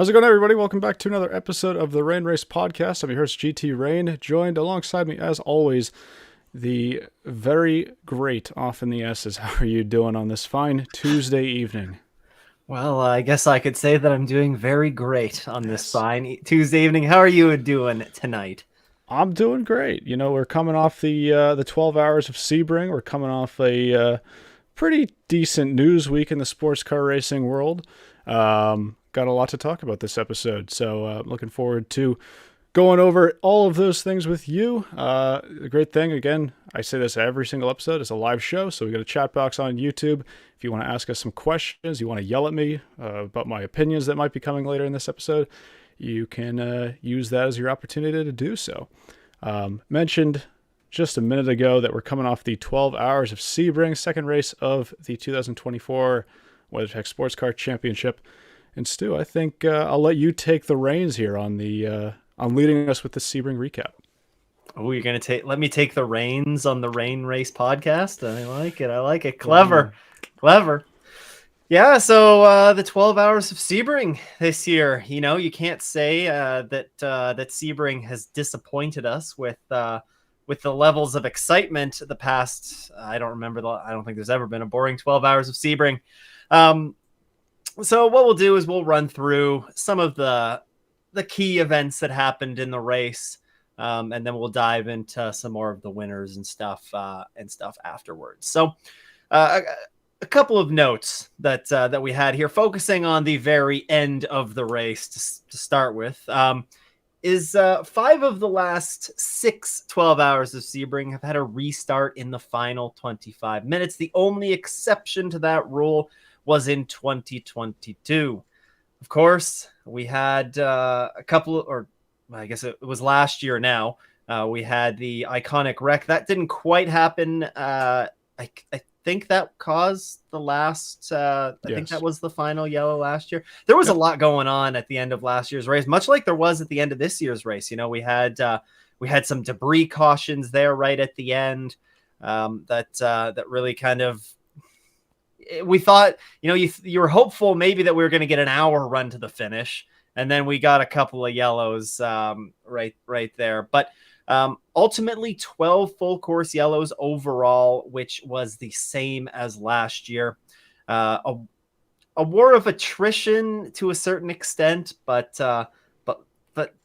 How's it going, everybody? Welcome back to another episode of the Rain Race Podcast. I'm your host, GT Rain, joined alongside me, as always, the very great Off in the Esses. How are you doing on this fine Tuesday evening? Well, I guess I could say that I'm doing very great on this Yes. fine Tuesday evening. How are you doing tonight? I'm doing great. You know, we're coming off the 12 hours of Sebring. We're coming off a pretty decent news week in the sports car racing world. Got a lot to talk about this episode, so looking forward to going over all of those things with you. The great thing, again, I say this every single episode, it's a live show, so we got a chat box on YouTube. If you want to ask us some questions, you want to yell at me about my opinions that might be coming later in this episode, you can use that as your opportunity to do so. Mentioned just a minute ago that we're coming off the 12 hours of Sebring, second race of the 2024 WeatherTech SportsCar Championship. And Stu, I think I'll let you take the reins here on leading us with the Sebring recap. Oh, you're gonna let me take the reins on the Rain Race podcast. I like it. I like it. Clever. Yeah. So the 12 hours of Sebring this year. You know, you can't say that Sebring has disappointed us with the levels of excitement the past. I don't think there's ever been a boring 12 hours of Sebring. So what we'll do is we'll run through some of the key events that happened in the race, and then we'll dive into some more of the winners and stuff afterwards. So a couple of notes that we had here, focusing on the very end of the race to start with, is 5 of the last 6 12 hours of Sebring have had a restart in the final 25 minutes. The only exception to that rule was in 2022. Of course, we had a couple, or I guess it was last year now. We had the iconic wreck. That didn't quite happen. I think that caused the last, I think that was the final yellow last year. There was a lot going on at the end of last year's race, much like there was at the end of this year's race. You know, we had some debris cautions there right at the end that really kind of, we thought, you know, you were hopeful maybe that we were going to get an hour run to the finish, and then we got a couple of yellows right there. But ultimately 12 full course yellows overall, which was the same as last year. A war of attrition to a certain extent, but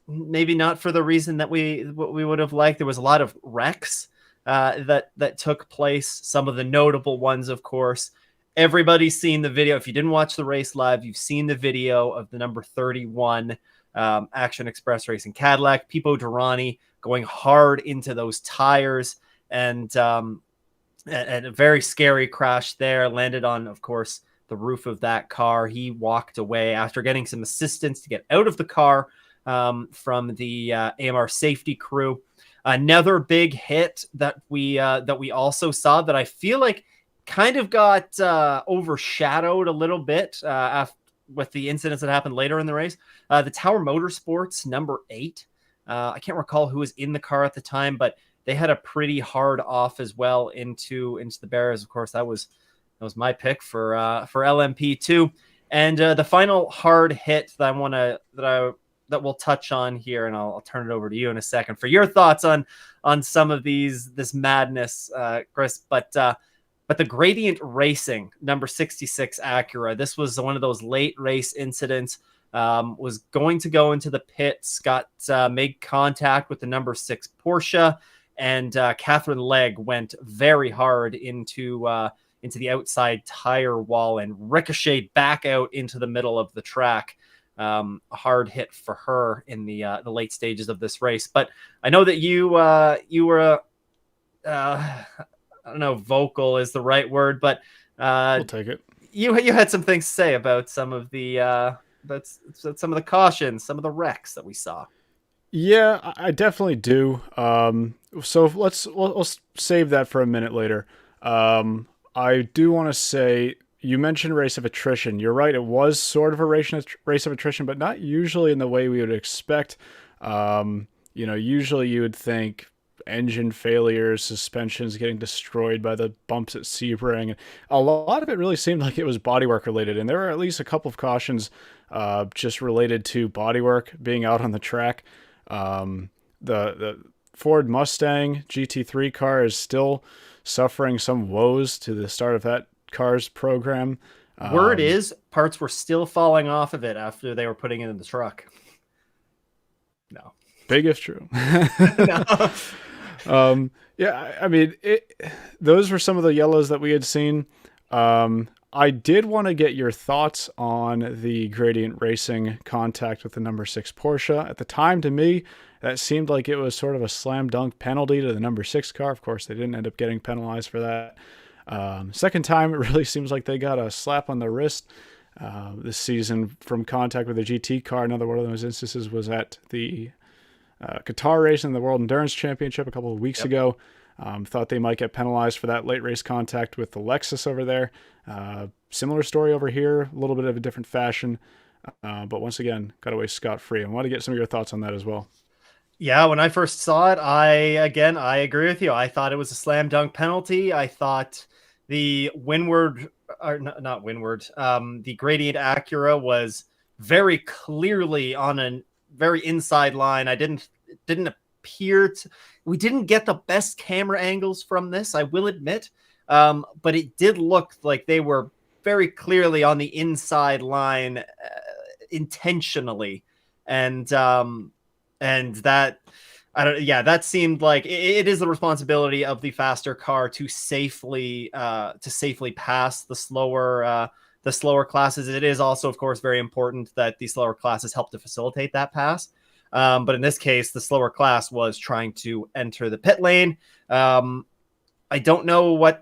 maybe not for the reason that we would have liked. There was a lot of wrecks that took place. Some of the notable ones, of course. Everybody's seen the video. If you didn't watch the race live, you've seen the video of the number 31 Action Express Racing Cadillac, Pipo Derani, going hard into those tires, and a very scary crash there. Landed on, of course, the roof of that car. He walked away after getting some assistance to get out of the car from the AMR safety crew. Another big hit that we also saw that I feel like kind of got overshadowed a little bit with the incidents that happened later in the race. The Tower Motorsports number 8. I can't recall who was in the car at the time, but they had a pretty hard off as well into the barriers. Of course, that was my pick for LMP2. And the final hard hit that we'll touch on here, and I'll turn it over to you in a second for your thoughts on some of this madness, Chris. But the Gradient Racing number 66 Acura, this was one of those late race incidents, was going to go into the pits, made contact with the number 6 Porsche, and Catherine Legg went very hard into the outside tire wall and ricocheted back out into the middle of the track. A hard hit for her in the late stages of this race. But I know that you were I don't know, vocal is the right word, but We'll take it. You had some things to say about some of the cautions, some of the wrecks that we saw. Yeah, I definitely do. So we'll save that for a minute later. I do want to say, you mentioned race of attrition. You're right. It was sort of a race of attrition, but not usually in the way we would expect. Usually you would think engine failures, suspensions getting destroyed by the bumps at Sebring. A lot of it really seemed like it was bodywork related, and there were at least a couple of cautions just related to bodywork being out on the track. The Ford Mustang GT3 car is still suffering some woes to the start of that car's program. Word is parts were still falling off of it after they were putting it in the truck. No. Big if true. No. Yeah, I mean, those were some of the yellows that we had seen. I did want to get your thoughts on the Gradient Racing contact with the number 6 Porsche. At the time, to me, that seemed like it was sort of a slam dunk penalty to the number 6 car. Of course, they didn't end up getting penalized for that. Second time, it really seems like they got a slap on the wrist this season from contact with a GT car. Another one of those instances was at the Qatar racing, the World Endurance Championship a couple of weeks ago. Thought they might get penalized for that late race contact with the Lexus over there. Similar story over here, a little bit of a different fashion. But once again, got away scot-free. I want to get some of your thoughts on that as well. Yeah, when I first saw it, I agree with you. I thought it was a slam dunk penalty. I thought the windward, or not windward, the Gradient Acura was very clearly on a very inside line. Didn't appear to, we didn't get the best camera angles from this, I will admit. But it did look like they were very clearly on the inside line intentionally. And that, that seemed like it is the responsibility of the faster car to safely pass the slower classes. It is also, of course, very important that the slower classes help to facilitate that pass. But in this case, the slower class was trying to enter the pit lane. I don't know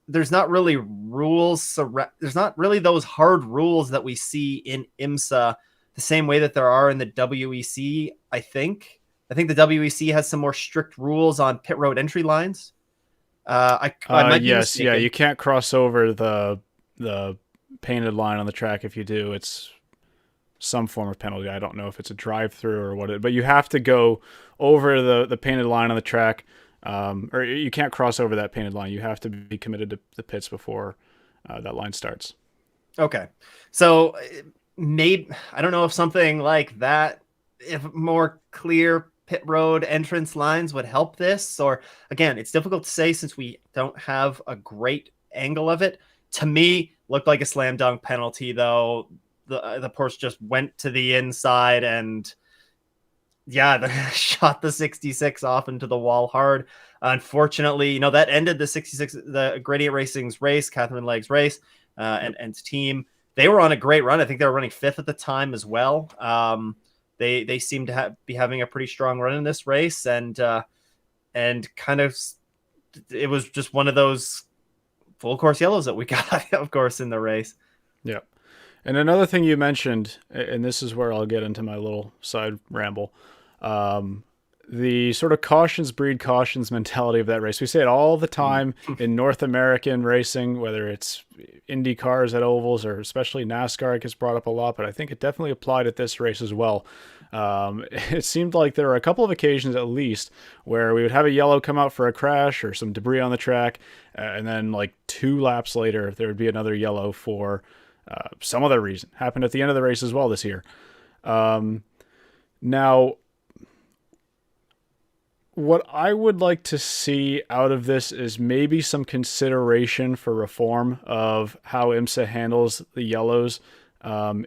there's not really rules. There's not really those hard rules that we see in IMSA the same way that there are in the WEC. I think the WEC has some more strict rules on pit road entry lines. I might be mistaken. Yeah, you can't cross over the painted line on the track. If you do, it's some form of penalty. I don't know if it's a drive-through or what, but you have to go over the painted line on the track, or you can't cross over that painted line. You have to be committed to the pits before that line starts. Okay, so maybe, I don't know if something like that, if more clear pit road entrance lines would help this, or again, it's difficult to say since we don't have a great angle of it. To me, looked like a slam dunk penalty, though. The Porsche just went to the inside and shot the 66 off into the wall hard. Unfortunately, that ended the Gradient Racing's race, Catherine Legg's race, and team. They were on a great run. I think they were running 5th at the time as well. They seem to be having a pretty strong run in this race, and kind of, it was just one of those full course yellows that we got, of course, in the race. Yeah. And another thing you mentioned, and this is where I'll get into my little side ramble, the sort of cautions breed cautions mentality of that race. We say it all the time in North American racing, whether it's Indy cars at ovals or especially NASCAR, it gets brought up a lot, but I think it definitely applied at this race as well. It seemed like there were a couple of occasions at least where we would have a yellow come out for a crash or some debris on the track, and then like 2 laps later, there would be another yellow for some other reason. Happened at the end of the race as well this year. Now, what I would like to see out of this is maybe some consideration for reform of how IMSA handles the yellows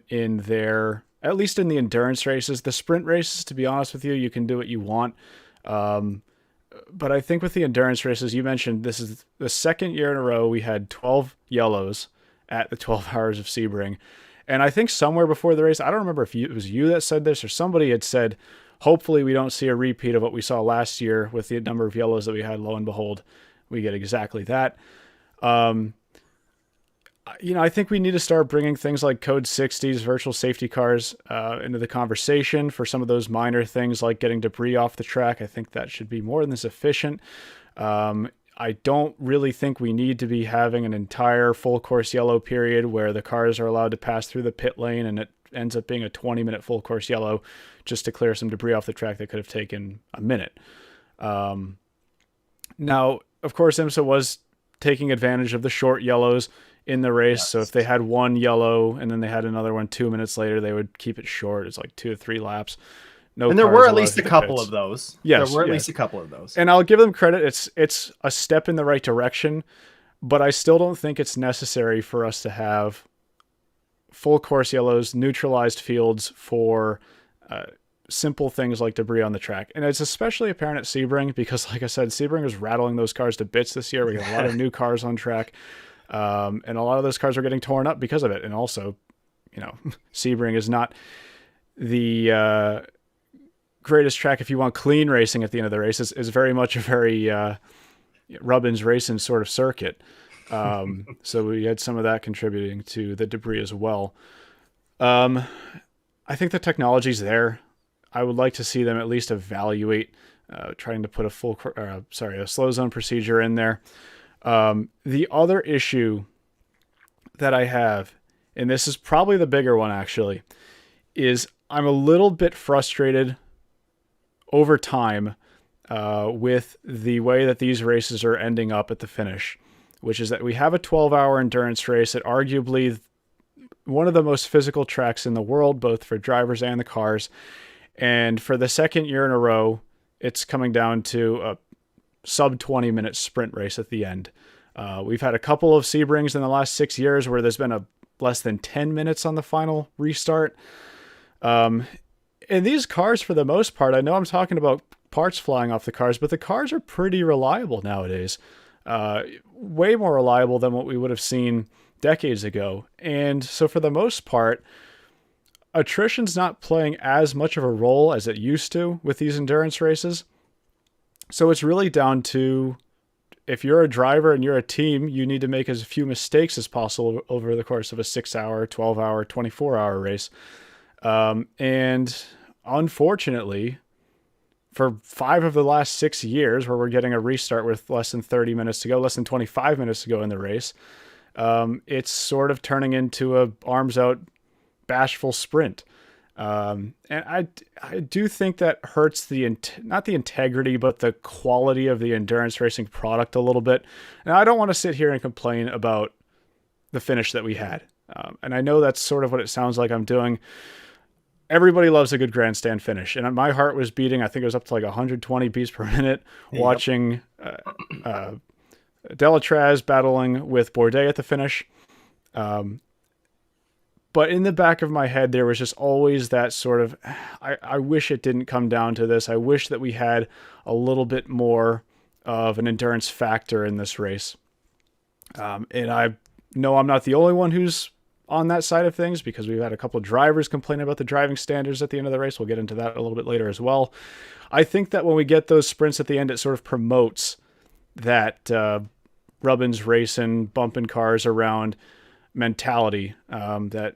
in their, at least in the endurance races. The sprint races, to be honest with you, you can do what you want. But I think with the endurance races, you mentioned this is the second year in a row we had 12 yellows at the 12 Hours of Sebring. And I think somewhere before the race, I don't remember if it was you that said this or somebody had said, hopefully we don't see a repeat of what we saw last year with the number of yellows that we had. Lo and behold, we get exactly that. I think we need to start bringing things like Code 60s, virtual safety cars into the conversation for some of those minor things like getting debris off the track. I think that should be more than sufficient. I don't really think we need to be having an entire full course yellow period where the cars are allowed to pass through the pit lane and it ends up being a 20-minute full course yellow just to clear some debris off the track that could have taken a minute. Now, of course, IMSA was taking advantage of the short yellows in the race. So if Yes. they had one yellow and then they had another one 2 minutes later, they would keep it short. It's like 2 to 3 laps. No And there were cars at allowed to least a hit the couple of pits. those. There Yes, were at yes. least a couple of those. And I'll give them credit. It's a step in the right direction, but I still don't think it's necessary for us to have full course yellows, neutralized fields for simple things like debris on the track. And it's especially apparent at Sebring because, like I said, Sebring was rattling those cars to bits this year. We got a lot of new cars on track, and a lot of those cars are getting torn up because of it. And also, Sebring is not the greatest track if you want clean racing at the end of the race. Is very much a very Rubbins racing sort of circuit. So we had some of that contributing to the debris as well. I think the technology's there. I would like to see them at least evaluate trying to put a slow zone procedure in there. The other issue that I have, and this is probably the bigger one actually, is I'm a little bit frustrated over time with the way that these races are ending up at the finish, which is that we have a 12-hour endurance race at arguably one of the most physical tracks in the world, both for drivers and the cars. And for the second year in a row, it's coming down to a sub 20-minute sprint race at the end. We've had a couple of Sebrings in the last 6 years where there's been a less than 10 minutes on the final restart. And these cars, for the most part, I know I'm talking about parts flying off the cars, but the cars are pretty reliable nowadays. Way more reliable than what we would have seen decades ago. And so for the most part, attrition's not playing as much of a role as it used to with these endurance races. So it's really down to, if you're a driver and you're a team, you need to make as few mistakes as possible over the course of a 6-hour, 12-hour, 24-hour race. And unfortunately, for 5 of the last 6 years, where we're getting a restart with less than 30 minutes to go, less than 25 minutes to go in the race, it's sort of turning into a arms out, bashful sprint. And I do think that hurts not the integrity, but the quality of the endurance racing product a little bit. And I don't want to sit here and complain about the finish that we had. And I know that's sort of what it sounds like I'm doing. Everybody loves a good grandstand finish. And my heart was beating, I think it was up to like 120 beats per minute, watching Delatraz battling with Bourdais at the finish. But in the back of my head, there was just always that sort of, I wish it didn't come down to this. I wish that we had a little bit more of an endurance factor in this race. And I know I'm not the only one who's on that side of things, because we've had a couple of drivers complaining about the driving standards at the end of the race. We'll get into that a little bit later as well. I think that when we get those sprints at the end, it sort of promotes that Rubbins racing, bumping cars around mentality that,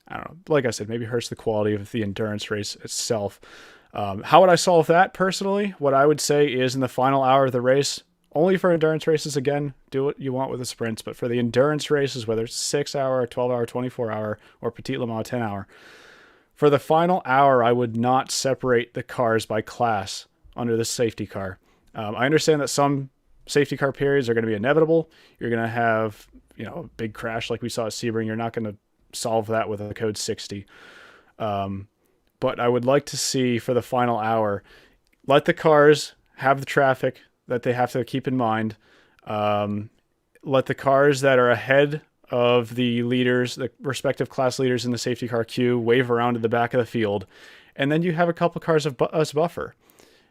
I don't know, like I said, maybe hurts the quality of the endurance race itself. How would I solve that personally? What I would say is, in the final hour of the race, only for endurance races, again, do what you want with the sprints, but for the endurance races, whether it's 6-hour, 12-hour, 24-hour, or Petit Le Mans 10-hour, for the final hour, I would not separate the cars by class under the safety car. I understand that some safety car periods are going to be inevitable. You're going to have, a big crash like we saw at Sebring. You're not going to solve that with a code 60. But I would like to see, for the final hour, let the cars have the traffic that they have to keep in mind. Let the cars that are ahead of the leaders, the respective class leaders in the safety car queue, wave around to the back of the field. And then you have a couple cars of us buffer.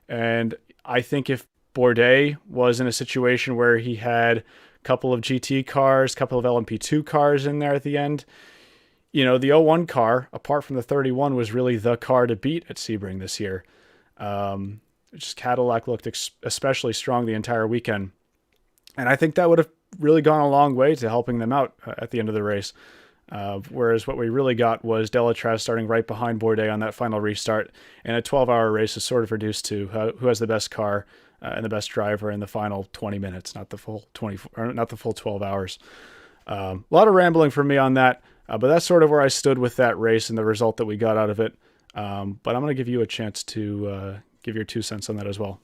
And I think if Bourdais was in a situation where he had a couple of GT cars, a couple of LMP2 cars in there at the end, the 01 car, apart from the 31, was really the car to beat at Sebring this year. Just Cadillac looked especially strong the entire weekend. And I think that would have really gone a long way to helping them out at the end of the race. Whereas what we really got was Delatraz starting right behind Bourdais on that final restart. And a 12-hour race is sort of reduced to who has the best car and the best driver in the final 20 minutes, not the full 12 hours. A lot of rambling from me on that, but that's sort of where I stood with that race and the result that we got out of it. But I'm going to give you a chance to give your 2 cents on that as well.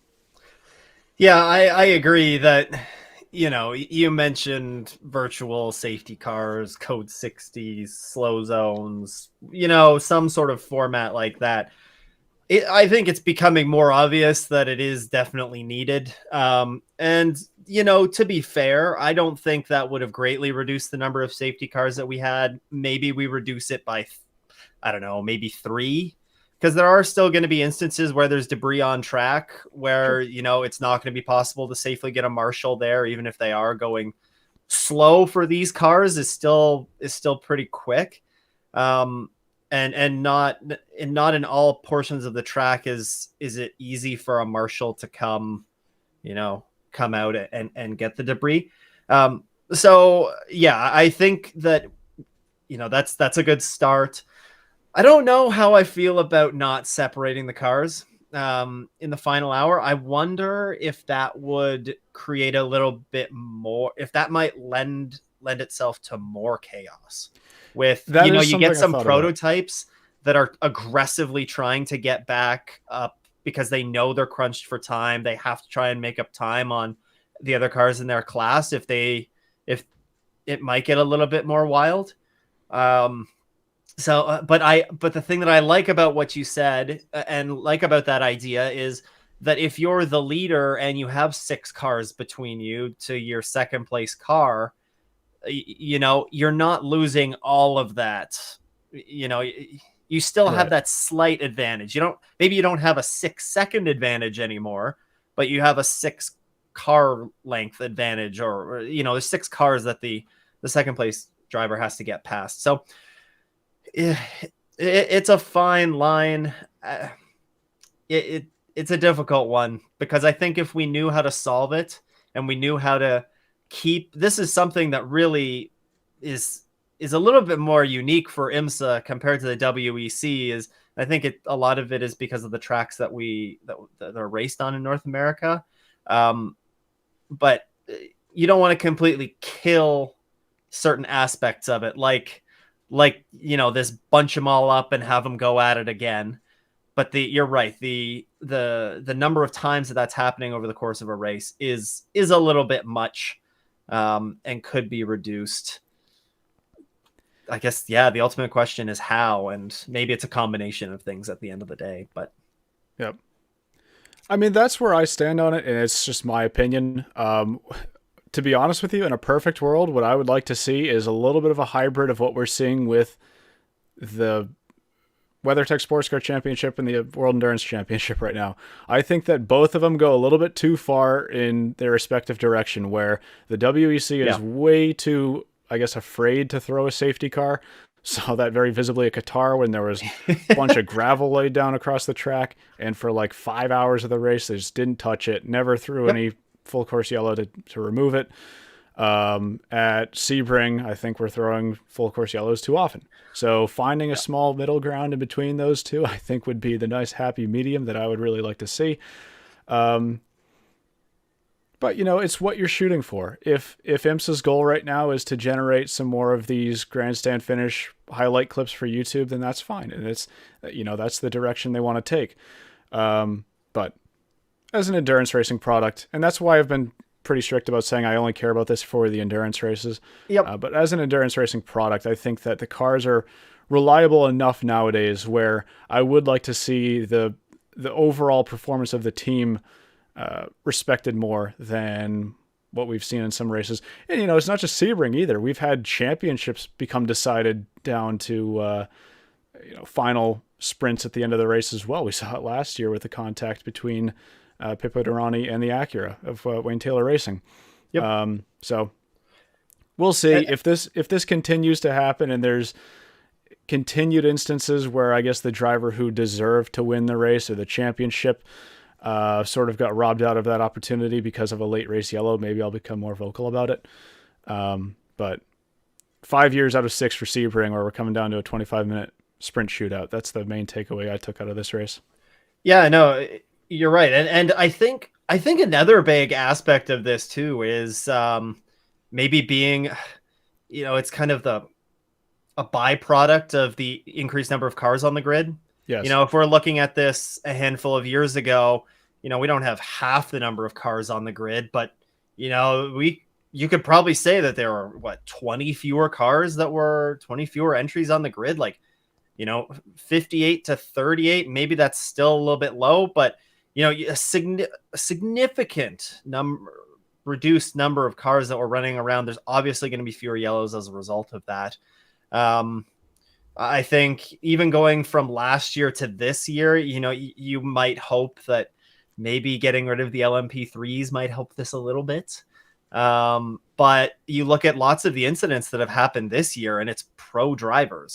Yeah, I agree that, you mentioned virtual safety cars, code 60s, slow zones, some sort of format like that. I think it's becoming more obvious that it is definitely needed. And, to be fair, I don't think that would have greatly reduced the number of safety cars that we had. Maybe we reduce it by, I don't know, maybe three, because there are still going to be instances where there's debris on track where, Sure. it's not going to be possible to safely get a marshal there, even if they are going slow. For these cars is still pretty quick. Um, and not in all portions of the track is it easy for a marshal to come out and get the debris. So yeah, I think that, that's a good start. I don't know how I feel about not separating the cars in the final hour. I wonder if that would create a little bit more, if that might lend itself to more chaos. With, That is you get something I some thought about. prototypes that are aggressively trying to get back up because they know they're crunched for time. They have to try and make up time on the other cars in their class if it might get a little bit more wild. Um, but the thing that I like about what you said and like about that idea is that if you're the leader and you have six cars between you to your second place car, you're not losing all of that. You still have Right. that slight advantage. Maybe you don't have a 6 second advantage anymore, but you have a 6 car length advantage, or there's 6 cars that the second place driver has to get past. So it, it's a fine line. It's a difficult one because I think if we knew how to solve it and we knew how to keep, this is something that really is a little bit more unique for IMSA compared to the WEC. Is I think a lot of it is because of the tracks that are raced on in North America. But you don't want to completely kill certain aspects of it, like this bunch them all up and have them go at it again. But you're right, the number of times that's happening over the course of a race is a little bit much, and could be reduced. I guess, yeah, the ultimate question is how, and maybe it's a combination of things at the end of the day. But Yep. I mean, that's where I stand on it, and it's just my opinion. To be honest with you, in a perfect world, what I would like to see is a little bit of a hybrid of what we're seeing with the WeatherTech SportsCar Championship and the World Endurance Championship right now. I think that both of them go a little bit too far in their respective direction, where the WEC is yeah, way too, I guess, afraid to throw a safety car. Saw that very visibly at Qatar when there was a bunch of gravel laid down across the track, and for like 5 hours of the race, they just didn't touch it, never threw yep, any full course yellow to remove it. At Sebring, I think we're throwing full course yellows too often. So finding a yeah, small middle ground in between those two, I think would be the nice happy medium that I would really like to see. Um, but it's what you're shooting for. If IMSA's goal right now is to generate some more of these grandstand finish highlight clips for YouTube, then that's fine, and it's that's the direction they want to take. But as an endurance racing product, and that's why I've been pretty strict about saying I only care about this for the endurance races. yep, But as an endurance racing product, I think that the cars are reliable enough nowadays where I would like to see the overall performance of the team respected more than what we've seen in some races. And it's not just Sebring either. We've had championships become decided down to final sprints at the end of the race as well. We saw it last year with the contact between Pippo Durrani and the Acura of Wayne Taylor Racing. yep. So we'll see And, if this continues to happen, and there's continued instances where I guess the driver who deserved to win the race or the championship sort of got robbed out of that opportunity because of a late race yellow. Maybe I'll become more vocal about it. But 5 years out of 6 for Sebring, where we're coming down to a 25-minute sprint shootout. That's the main takeaway I took out of this race. yeah, no, you're right. And I think another big aspect of this too is maybe being, it's kind of a byproduct of the increased number of cars on the grid. Yes. If we're looking at this a handful of years ago, we don't have half the number of cars on the grid, but you could probably say that there are 20 fewer entries on the grid, like 58 to 38. Maybe that's still a little bit low, but a significant reduced number of cars that were running around. There's obviously going to be fewer yellows as a result of that. I think even going from last year to this year, you might hope that maybe getting rid of the LMP3s might help this a little bit. But you look at lots of the incidents that have happened this year, and it's pro driver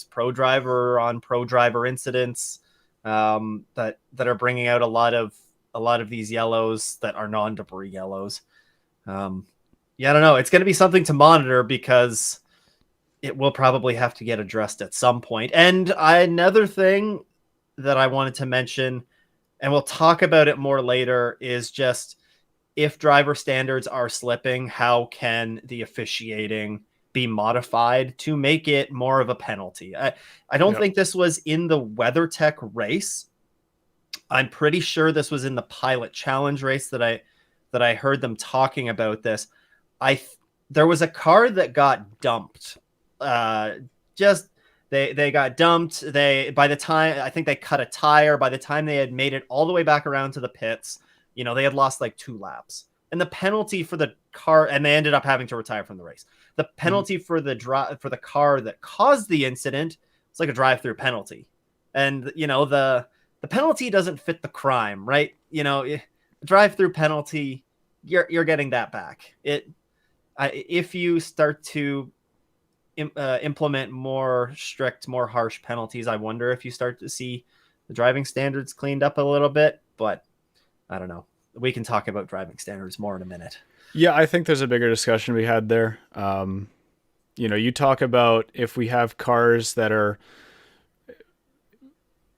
incidents that are bringing out a lot of these yellows that are non-debris yellows. I don't know. It's going to be something to monitor because it will probably have to get addressed at some point. And another thing that I wanted to mention, and we'll talk about it more later, is just if driver standards are slipping, how can the officiating be modified to make it more of a penalty? I don't think this was in the WeatherTech race. I'm pretty sure this was in the Pilot Challenge race that I heard them talking about this. There was a car that got dumped. They got dumped. By the time, I think they cut a tire, by the time they had made it all the way back around to the pits, they had lost like 2 laps. And the penalty for the car, and they ended up having to retire from the race. The penalty for the car that caused the incident was like a drive-through penalty. And the penalty doesn't fit the crime, right? Drive-through penalty, you're getting that back. If you start to implement more strict, more harsh penalties, I wonder if you start to see the driving standards cleaned up a little bit. But I don't know. We can talk about driving standards more in a minute. Yeah, I think there's a bigger discussion we had there. You talk about if we have cars that are,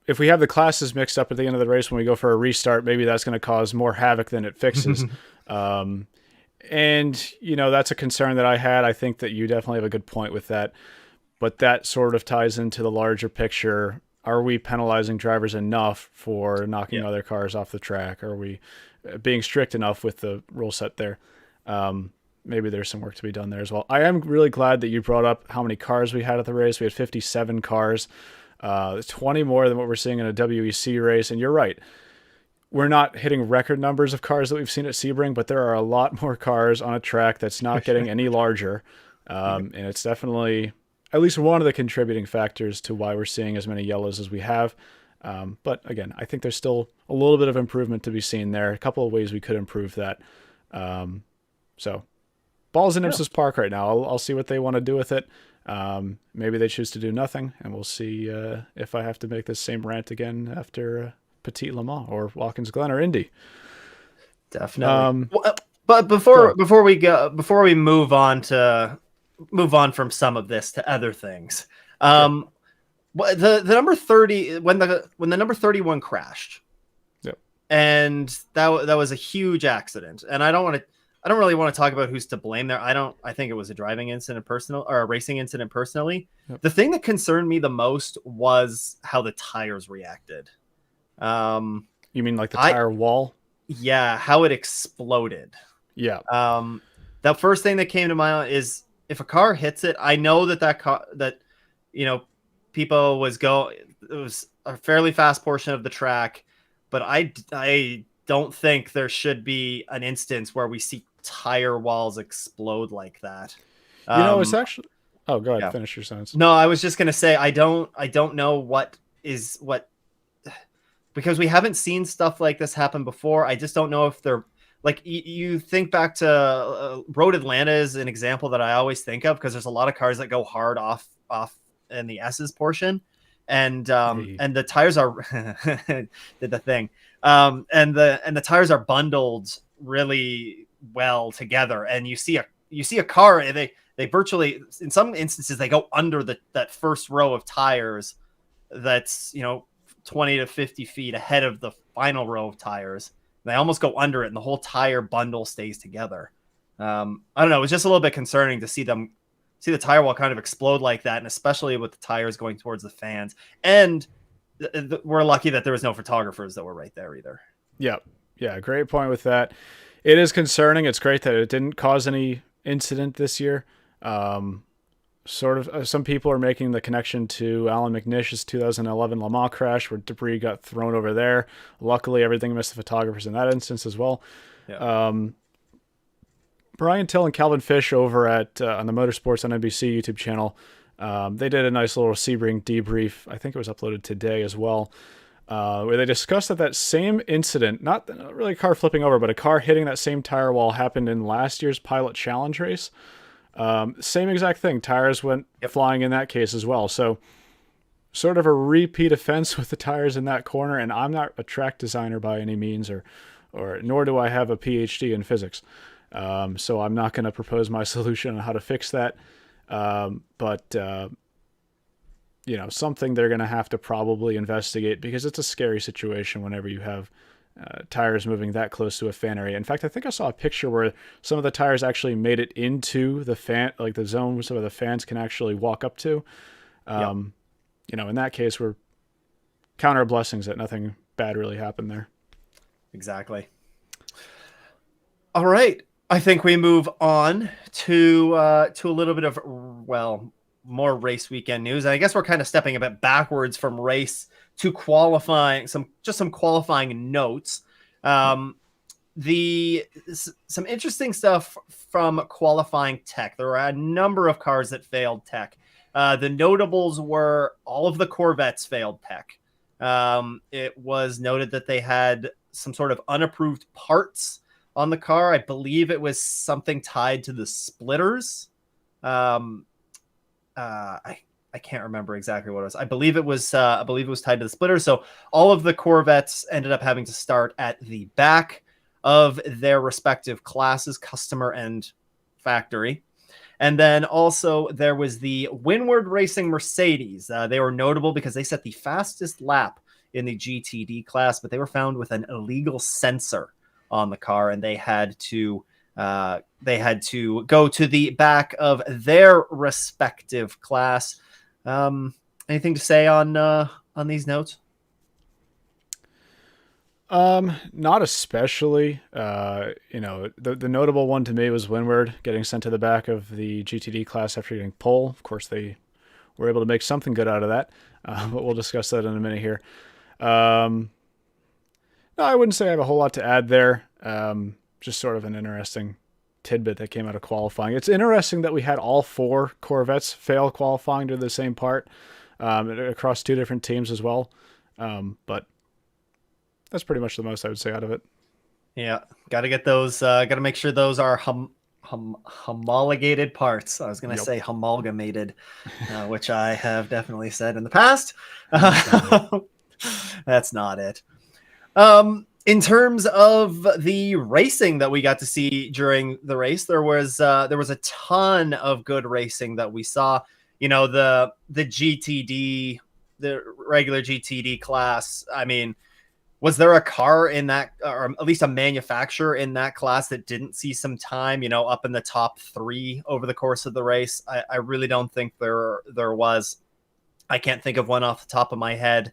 if we have the classes mixed up at the end of the race when we go for a restart, maybe that's going to cause more havoc than it fixes. And, that's a concern that I had. I think that you definitely have a good point with that. But that sort of ties into the larger picture. Are we penalizing drivers enough for knocking other cars off the track? Are we being strict enough with the rule set there? Maybe there's some work to be done there as well. I am really glad that you brought up how many cars we had at the race. We had 57 cars, 20 more than what we're seeing in a WEC race. And you're right. We're not hitting record numbers of cars that we've seen at Sebring, but there are a lot more cars on a track that's not getting any larger. And it's definitely at least one of the contributing factors to why we're seeing as many yellows as we have. But again, I think there's still a little bit of improvement to be seen there. A couple of ways we could improve that. So ball's in IMSA's park right now. I'll see what they want to do with it. Maybe they choose to do nothing, and we'll see if I have to make this same rant again after Petit Le Mans or Watkins Glen or Indy. Definitely. But before we move on from some of this to other things, the number 30, when the number 31 crashed, and that was a huge accident, and I don't really want to talk about who's to blame there. I think it was a driving incident or a racing incident personally. The thing that concerned me the most was how the tires reacted. You mean like the tire wall? Yeah, how it exploded. Yeah. The first thing that came to mind is if a car hits it, I know that car people it was a fairly fast portion of the track, but I don't think there should be an instance where we see tire walls explode like that. It's actually, oh, go ahead. Finish your sentence. No, I was just going to say, I don't know what, because we haven't seen stuff like this happen before. I just don't know if they're like, you think back to Road Atlanta is an example that I always think of, because there's a lot of cars that go hard off in the Esses portion, and the tires are did the thing. And the tires are bundled really well together, and you see a car, they virtually, in some instances, they go under that first row of tires that's 20 to 50 feet ahead of the final row of tires. They almost go under it, and the whole tire bundle stays together. I don't know. It was just a little bit concerning to see the tire wall kind of explode like that, and especially with the tires going towards the fans. And we're lucky that there was no photographers that were right there either. Yeah. Yeah, great point with that. It is concerning. It's great that it didn't cause any incident this year. Um, sort of, some people are making the connection to Alan McNish's 2011 Le Mans crash where debris got thrown over there. Luckily, everything missed the photographers in that instance as well. Yeah. Brian Till and Calvin Fish over at on the Motorsports on NBC YouTube channel, they did a nice little Sebring debrief. I think it was uploaded today as well, where they discussed that same incident, not really a car flipping over, but a car hitting that same tire wall happened in last year's Pilot Challenge race. Same exact thing. Tires went flying in that case as well. So sort of a repeat offense with the tires in that corner. And I'm not a track designer by any means, or nor do I have a PhD in physics. So I'm not going to propose my solution on how to fix that. But something they're going to have to probably investigate, because it's a scary situation whenever you have tires moving that close to a fan area. In fact, I think I saw a picture where some of the tires actually made it into the fan, like the zone some of the fans can actually walk up to. In that case, we're count our blessings that nothing bad really happened there. Exactly. All right. I think we move on to a little bit of, more race weekend news. And I guess we're kind of stepping a bit backwards from race to qualifying, some qualifying notes. Some interesting stuff from qualifying tech. There were a number of cars that failed tech. The notables were all of the Corvettes failed tech. It was noted that they had some sort of unapproved parts on the car. I believe it was something tied to the splitters. I can't remember exactly what it was. I believe it was tied to the splitters. So all of the Corvettes ended up having to start at the back of their respective classes, customer and factory. And then also there was the Windward Racing Mercedes. They were notable because they set the fastest lap in the GTD class, but they were found with an illegal sensor on the car, and they had to go to the back of their respective class. Anything to say on these notes? Not especially. The notable one to me was Windward getting sent to the back of the GTD class after getting pole. Of course, they were able to make something good out of that, but we'll discuss that in a minute here. No, I wouldn't say I have a whole lot to add there. Just sort of an interesting tidbit that came out of qualifying. It's interesting that we had all four Corvettes fail qualifying to the same part, across two different teams as well. But that's pretty much the most I would say out of it. Yeah, got to get those. Got to make sure those are homologated parts. I was going to say amalgamated, which I have definitely said in the past. That's not it. In terms of the racing that we got to see during the race, there was a ton of good racing that we saw. The GTD, the regular GTD class. I mean, was there a car in that, or at least a manufacturer in that class that didn't see some time, up in the top three over the course of the race? I really don't think there was. I can't think of one off the top of my head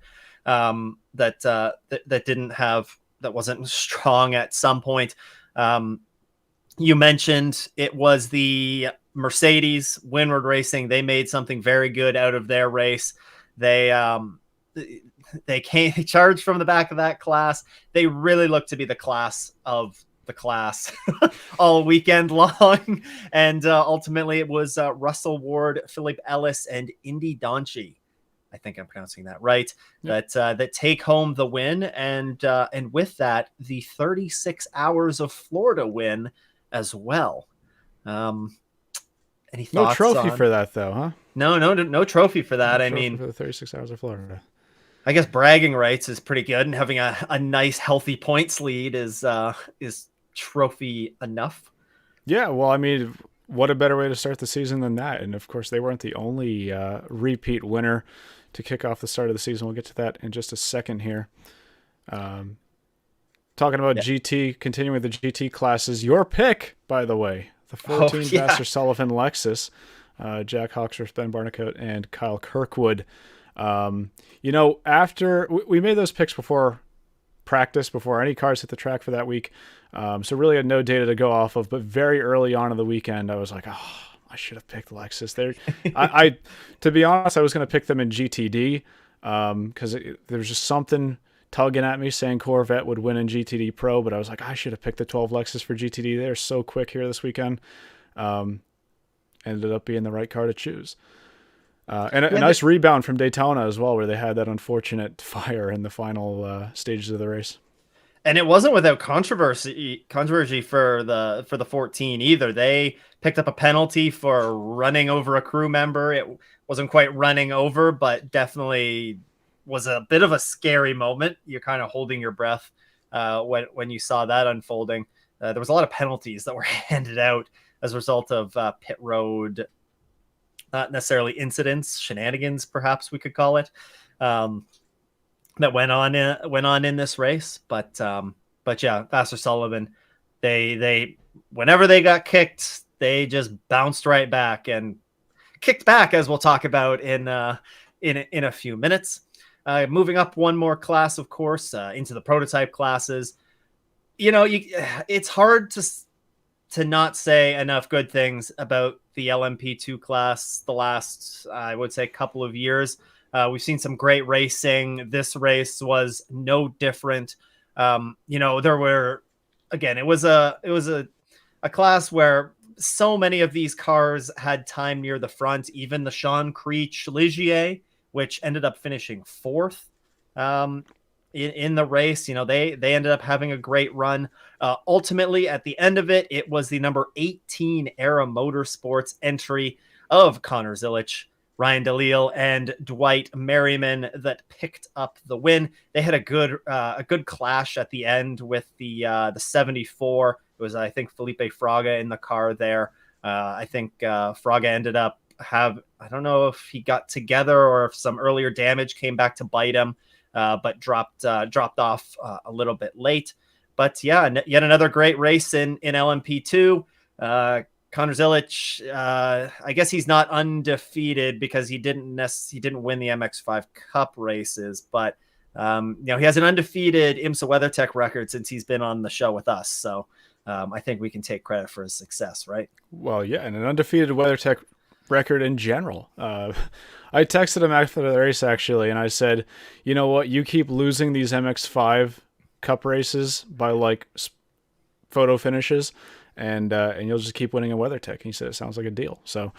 that wasn't strong at some point. You mentioned it was the Mercedes Windward Racing. They made something very good out of their race. They charged from the back of that class. They really looked to be the class of the class all weekend long. And ultimately it was Russell Ward, Philippe Ellis, and Indy Donchi. I think I'm pronouncing that right. Yep. That take home the win, and with that, the 36 Hours of Florida win as well. Any thoughts? No trophy for that, though, huh? No trophy for that. I mean, for the 36 Hours of Florida. I guess bragging rights is pretty good, and having a nice, healthy points lead is trophy enough. Yeah, well, I mean, what a better way to start the season than that? And of course, they weren't the only repeat winner to kick off the start of the season. We'll get to that in just a second here. Talking about GT, continuing with the GT classes. Your pick, by the way, the 14 Vassar Sullivan Lexus, Jack Hawksworth, Ben Barnicoat, and Kyle Kirkwood. After we made those picks practice before any cars hit the track for that week. So really had no data to go off of, but very early on in the weekend, I was like, oh, I should have picked Lexus there. I to be honest, I was going to pick them in GTD because there was just something tugging at me saying Corvette would win in GTD Pro, but I was like, I should have picked the 12 Lexus for GTD. They're so quick here this weekend. Ended up being the right car to choose. And a nice rebound from Daytona as well, where they had that unfortunate fire in the final stages of the race. And it wasn't without controversy for the 14 either. They picked up a penalty for running over a crew member. It wasn't quite running over, but definitely was a bit of a scary moment. You're kind of holding your breath when you saw that unfolding. There was a lot of penalties that were handed out as a result of pit road, not necessarily incidents, shenanigans, perhaps we could call it, that went on in this race. But yeah, Vassar Sullivan, they whenever they got kicked, they just bounced right back and kicked back, as we'll talk about in a few minutes. Moving up one more class, of course, into the prototype classes. It's hard to not say enough good things about the LMP2 class the last, I would say, couple of years. We've seen some great racing. This race was no different. There were, again, it was a class where so many of these cars had time near the front, even the Sean Creech Ligier, which ended up finishing fourth in the race. They ended up having a great run. Ultimately, at the end of it, it was the number 18 Era Motorsports entry of Connor Zilic, Ryan DeLille, and Dwight Merriman that picked up the win. They had a good clash at the end with the 74. It was, I think, Felipe Fraga in the car there. I think Fraga ended up I don't know if he got together or if some earlier damage came back to bite him, but dropped off a little bit late. But yeah, yet another great race in LMP2. Connor Zilic, I guess he's not undefeated because he didn't win the MX5 Cup races, but he has an undefeated IMSA WeatherTech record since he's been on the show with us. So I think we can take credit for his success, right? Well, yeah, and an undefeated WeatherTech record in general. I texted him after the race, actually, and I said, you know what, you keep losing these MX5 Cup races by like photo finishes, and you'll just keep winning in WeatherTech. And he said it sounds like a deal. So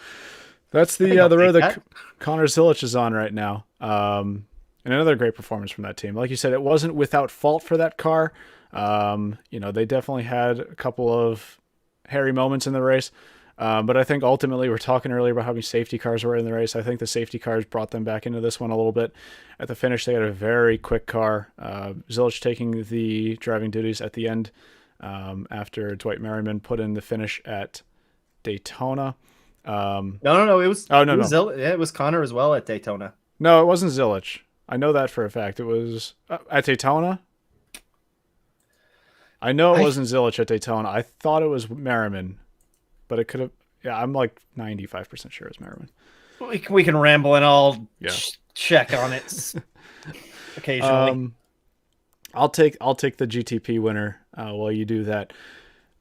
that's the road that Connor Zilic is on right now. And another great performance from that team. Like you said, it wasn't without fault for that car. They definitely had a couple of hairy moments in the race. But I think ultimately, we're talking earlier about how many safety cars were in the race. I think the safety cars brought them back into this one a little bit. At the finish, they had a very quick car. Zilic taking the driving duties at the end after Dwight Merriman put in the finish at Daytona. No. It was it was Connor as well at Daytona. No, it wasn't Zilic. I know that for a fact. It was at Daytona. I know it wasn't Zilic at Daytona. I thought it was Merriman. But it could have, yeah, I'm like 95% sure it's Merriman. We can ramble and I'll check on it occasionally. I'll take the GTP winner while you do that.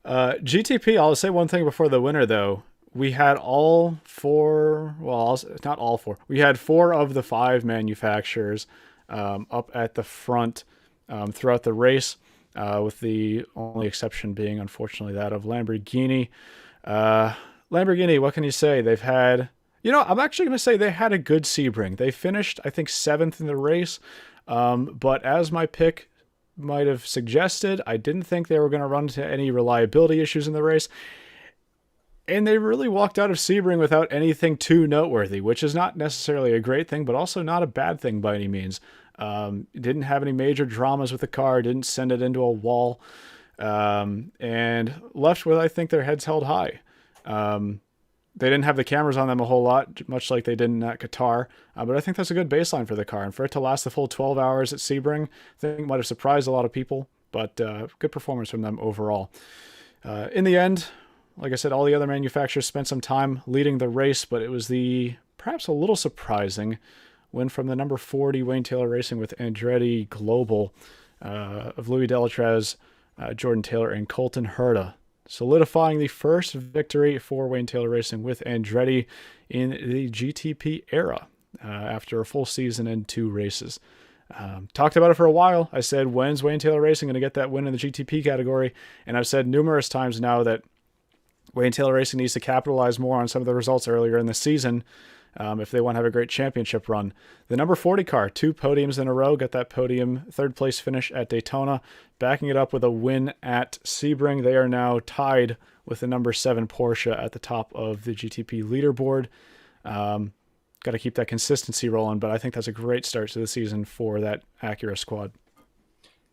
GTP, I'll say one thing before the winner, though. We had all four, not all four. We had 4 of the 5 manufacturers up at the front throughout the race, with the only exception being, unfortunately, that of Lamborghini. Lamborghini, what can you say? They've had, I'm actually going to say they had a good Sebring. They finished, I think, 7th in the race. But as my pick might have suggested, I didn't think they were going to run into any reliability issues in the race. And they really walked out of Sebring without anything too noteworthy, which is not necessarily a great thing, but also not a bad thing by any means. Didn't have any major dramas with the car, didn't send it into a wall. And left with, I think, their heads held high. They didn't have the cameras on them a whole lot, much like they did at Qatar. But I think that's a good baseline for the car. And for it to last the full 12 hours at Sebring, I think might have surprised a lot of people. But good performance from them overall. In the end, like I said, all the other manufacturers spent some time leading the race, but it was the perhaps a little surprising win from the number 40 Wayne Taylor Racing with Andretti Global. of Louis Delatraz, Jordan Taylor, and Colton Herta, solidifying the first victory for Wayne Taylor Racing with Andretti in the GTP era after a full season and 2 races. Talked about it for a while. I said, when's Wayne Taylor Racing going to get that win in the GTP category? And I've said numerous times now that Wayne Taylor Racing needs to capitalize more on some of the results earlier in the season if they want to have a great championship run. The number 40 car, 2 podiums in a row, got that podium 3rd place finish at Daytona, backing it up with a win at Sebring. They are now tied with the number 7 Porsche at the top of the GTP leaderboard. Got to keep that consistency rolling, but I think that's a great start to the season for that Acura squad.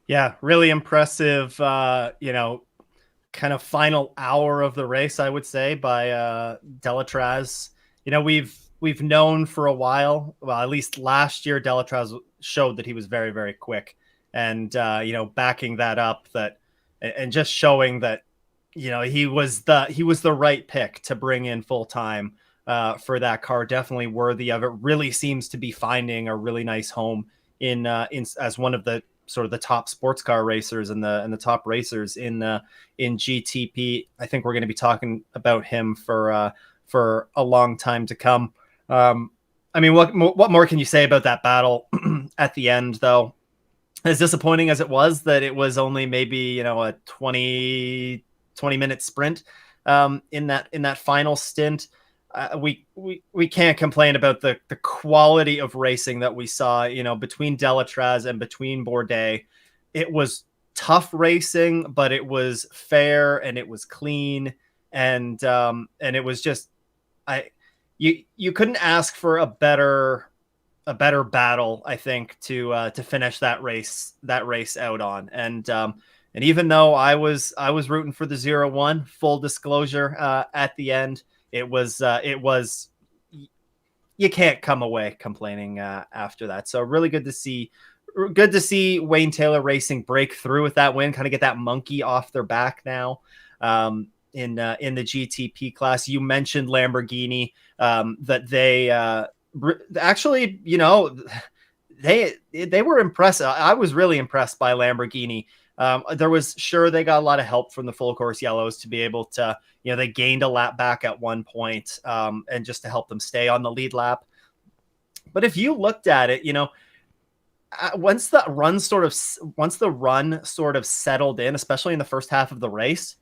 Yeah, really impressive, kind of final hour of the race, I would say, by Delatraz. We've known for a while, well, at least last year, Delatraz showed that he was very, very quick, and backing that up, and just showing that he was the right pick to bring in full time for that car. Definitely worthy of it. Really seems to be finding a really nice home in as one of the sort of the top sports car racers and the top racers in GTP. I think we're going to be talking about him for a long time to come. What more can you say about that battle at the end, though? As disappointing as it was that it was only maybe a 20 minute sprint in that final stint. We can't complain about the quality of racing that we saw, between Delatraz and between Bourdais. It was tough racing, but it was fair and it was clean, and it was just, you couldn't ask for a better battle, I think, to finish that race out on. And even though I was rooting for the 0-1, full disclosure, at the end, it was you can't come away complaining after that. So really good to see Wayne Taylor Racing break through with that win, kind of get that monkey off their back now in the GTP class. You mentioned Lamborghini, that they actually, they were impressed. I was really impressed by Lamborghini. They got a lot of help from the full course yellows to be able to, they gained a lap back at one point, and just to help them stay on the lead lap. But if you looked at it, once the run sort of settled in, especially in the first half of the race,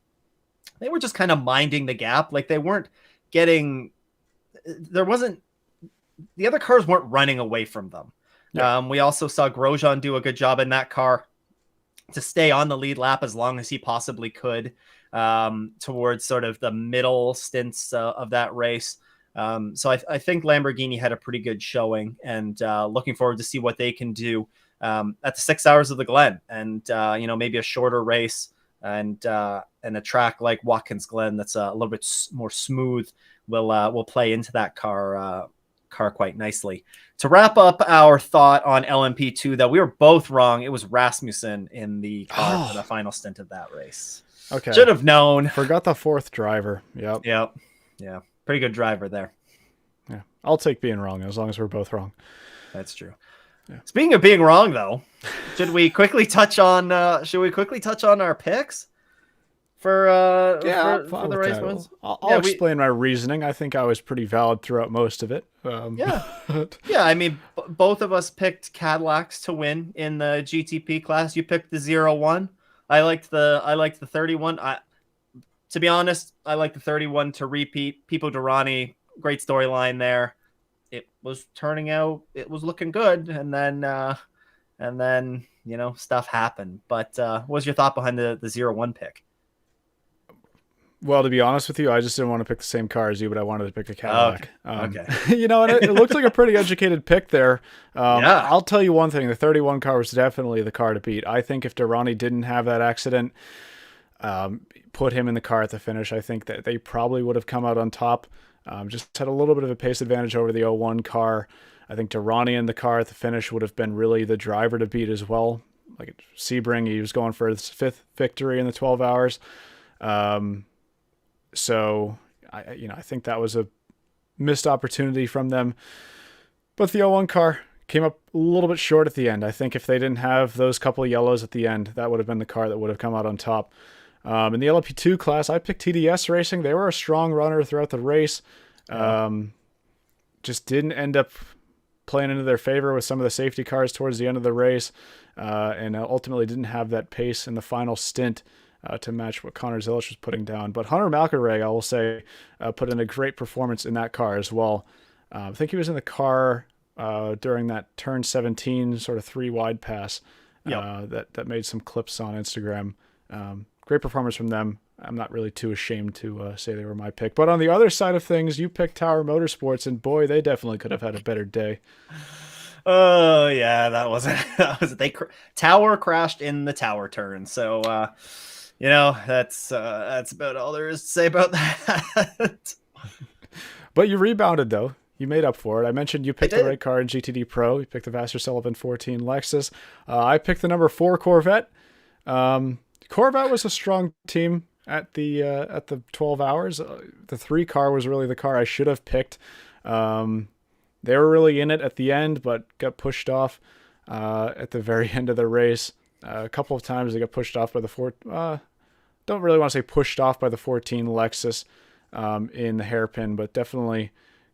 they were just kind of minding the gap. Like they weren't getting, the other cars weren't running away from them. Yeah. We also saw Grosjean do a good job in that car to stay on the lead lap as long as he possibly could, towards sort of the middle stints of that race. So I think Lamborghini had a pretty good showing, and looking forward to see what they can do at the 6 Hours of the Glen, and maybe a shorter race, and a track like Watkins Glen that's a little bit more smooth will play into that car quite nicely. To wrap up our thought on LMP2, though, we were both wrong. It was Rasmussen in the car for the final stint of that race. Okay. Should have known. Forgot the 4th driver. Yep. Yeah. Pretty good driver there. Yeah. I'll take being wrong as long as we're both wrong. That's true. Yeah. Speaking of being wrong, though, should we quickly touch on our picks for the race wins? I'll explain my reasoning. I think I was pretty valid throughout most of it. Yeah. I mean, both of us picked Cadillacs to win in the GTP class. You picked the 0-1. I liked the 31. To be honest, I like the 31 to repeat. Pipo Derani, great storyline there. It was turning out, it was looking good, and then stuff happened. But what was your thought behind the 0-1 pick? Well, to be honest with you, I just didn't want to pick the same car as you, but I wanted to pick a Cadillac. Okay. And it looked like a pretty educated pick there. Yeah. I'll tell you one thing. The 31 car was definitely the car to beat. I think if Derani didn't have that accident, put him in the car at the finish, I think that they probably would have come out on top. Just had a little bit of a pace advantage over the 01 car. I think Derani in the car at the finish would have been really the driver to beat as well. Like at Sebring, he was going for his 5th victory in the 12 hours. So I think that was a missed opportunity from them. But the 01 car came up a little bit short at the end. I think if they didn't have those couple of yellows at the end, that would have been the car that would have come out on top. In the LMP2 class, I picked TDS Racing. They were a strong runner throughout the race. Just didn't end up playing into their favor with some of the safety cars towards the end of the race, and ultimately didn't have that pace in the final stint to match what Connor Zilisch was putting down. But Hunter Malkereg, I will say, put in a great performance in that car as well. I think he was in the car during that turn 17 sort of 3 wide pass that made some clips on Instagram. Great performance from them. I'm not really too ashamed to say they were my pick. But on the other side of things, you picked Tower Motorsports, and boy, they definitely could have had a better day. Oh yeah, that was Tower crashed in the tower turn. So that's about all there is to say about that. But you rebounded though. You made up for it. I mentioned you picked the right car in GTD Pro. You picked the Vassar Sullivan 14 Lexus. I picked the number 4 Corvette. Corvette was a strong team at the 12 hours. The 3 car was really the car I should have picked. They were really in it at the end, but got pushed off at the very end of the race. A couple of times they got pushed off by the don't really want to say pushed off by the 14 Lexus in the hairpin, but definitely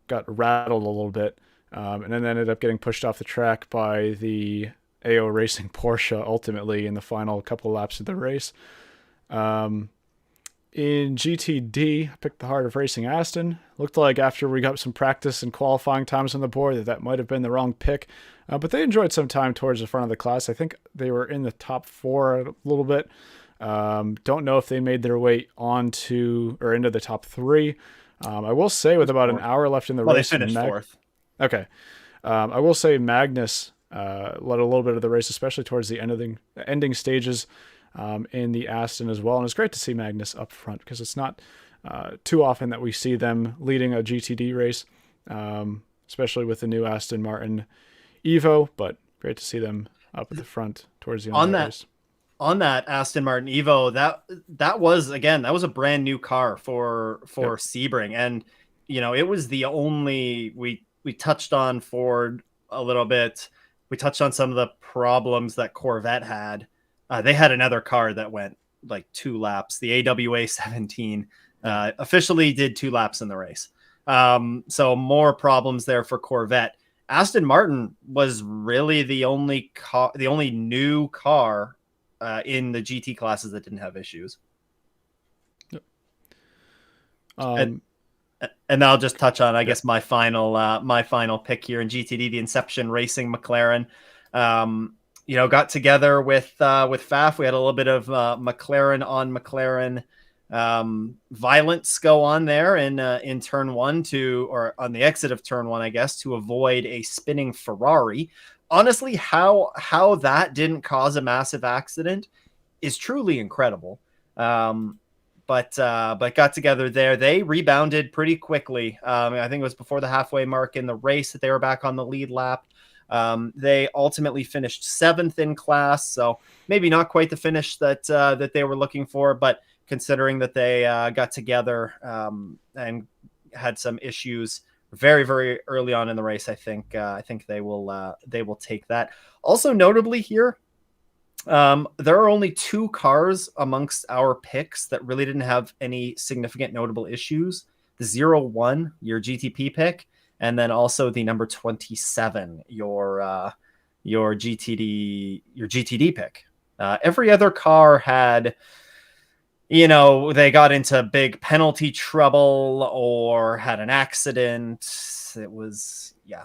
got rattled a little bit, and then ended up getting pushed off the track by the AO Racing Porsche ultimately in the final couple laps of the race. In GTD, I picked the Heart of Racing Aston. Looked like after we got some practice and qualifying times on the board that might have been the wrong pick, but they enjoyed some time towards the front of the class. I think they were in the top 4 a little bit. Don't know if they made their way onto or into the top 3. I will say with about an hour left in the race, they finished 4th. Okay. I will say Magnus led a little bit of the race, especially towards the ending stages in the Aston as well. And it's great to see Magnus up front because it's not too often that we see them leading a GTD race, especially with the new Aston Martin Evo. But great to see them up at the front towards the end of the race. On that Aston Martin Evo, that was a brand new car for Sebring, and it was the only we touched on Ford a little bit. We touched on some of the problems that Corvette had. They had another car that went like 2 laps. The AWA 17 officially did 2 laps in the race. So more problems there for Corvette. Aston Martin was really the only new car in the GT classes that didn't have issues. And I'll just touch on, I guess, my final pick here in GTD, the Inception Racing McLaren. Got together with FAF. We had a little bit of McLaren on McLaren violence go on there in turn 1 or on the exit of turn 1, I guess, to avoid a spinning Ferrari. Honestly, how that didn't cause a massive accident is truly incredible. But got together there. They rebounded pretty quickly. I think it was before the halfway mark in the race that they were back on the lead lap. They ultimately finished 7th in class, so maybe not quite the finish that they were looking for, but considering that they got together and had some issues very, very early on in the race, I think they will take that. Also notably here, there are only 2 cars amongst our picks that really didn't have any significant notable issues. The 01, your GTP pick, and then also the number 27, your GTD pick. Every other car had, they got into big penalty trouble or had an accident. It was, yeah.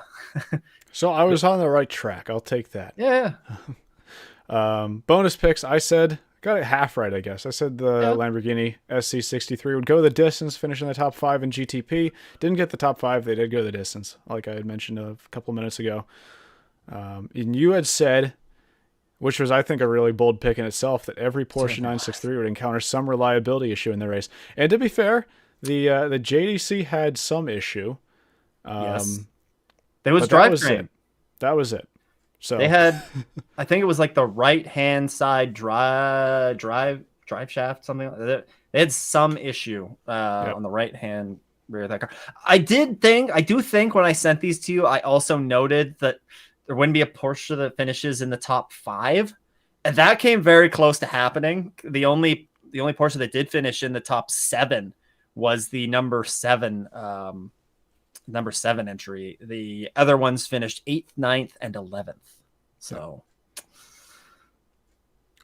So I was on the right track. I'll take that. Yeah. Bonus picks. I said, got it half right, I guess. I said the Lamborghini SC63 would go the distance, finish in the top 5 in GTP. Didn't get the top 5. They did go the distance, like I had mentioned a couple minutes ago. And you had said, which was, I think, a really bold pick in itself, that every Porsche 963 would encounter some reliability issue in the race. And to be fair, the JDC had some issue. Yes. There was drivetrain. That was it. So they had, I think it was like the right-hand side drive shaft, something like that. They had some issue on the right-hand rear of that car. I do think when I sent these to you, I also noted that there wouldn't be a Porsche that finishes in the top 5. And that came very close to happening. The only Porsche that did finish in the top 7 was the number 7 entry. The other ones finished 8th, 9th, and 11th. So,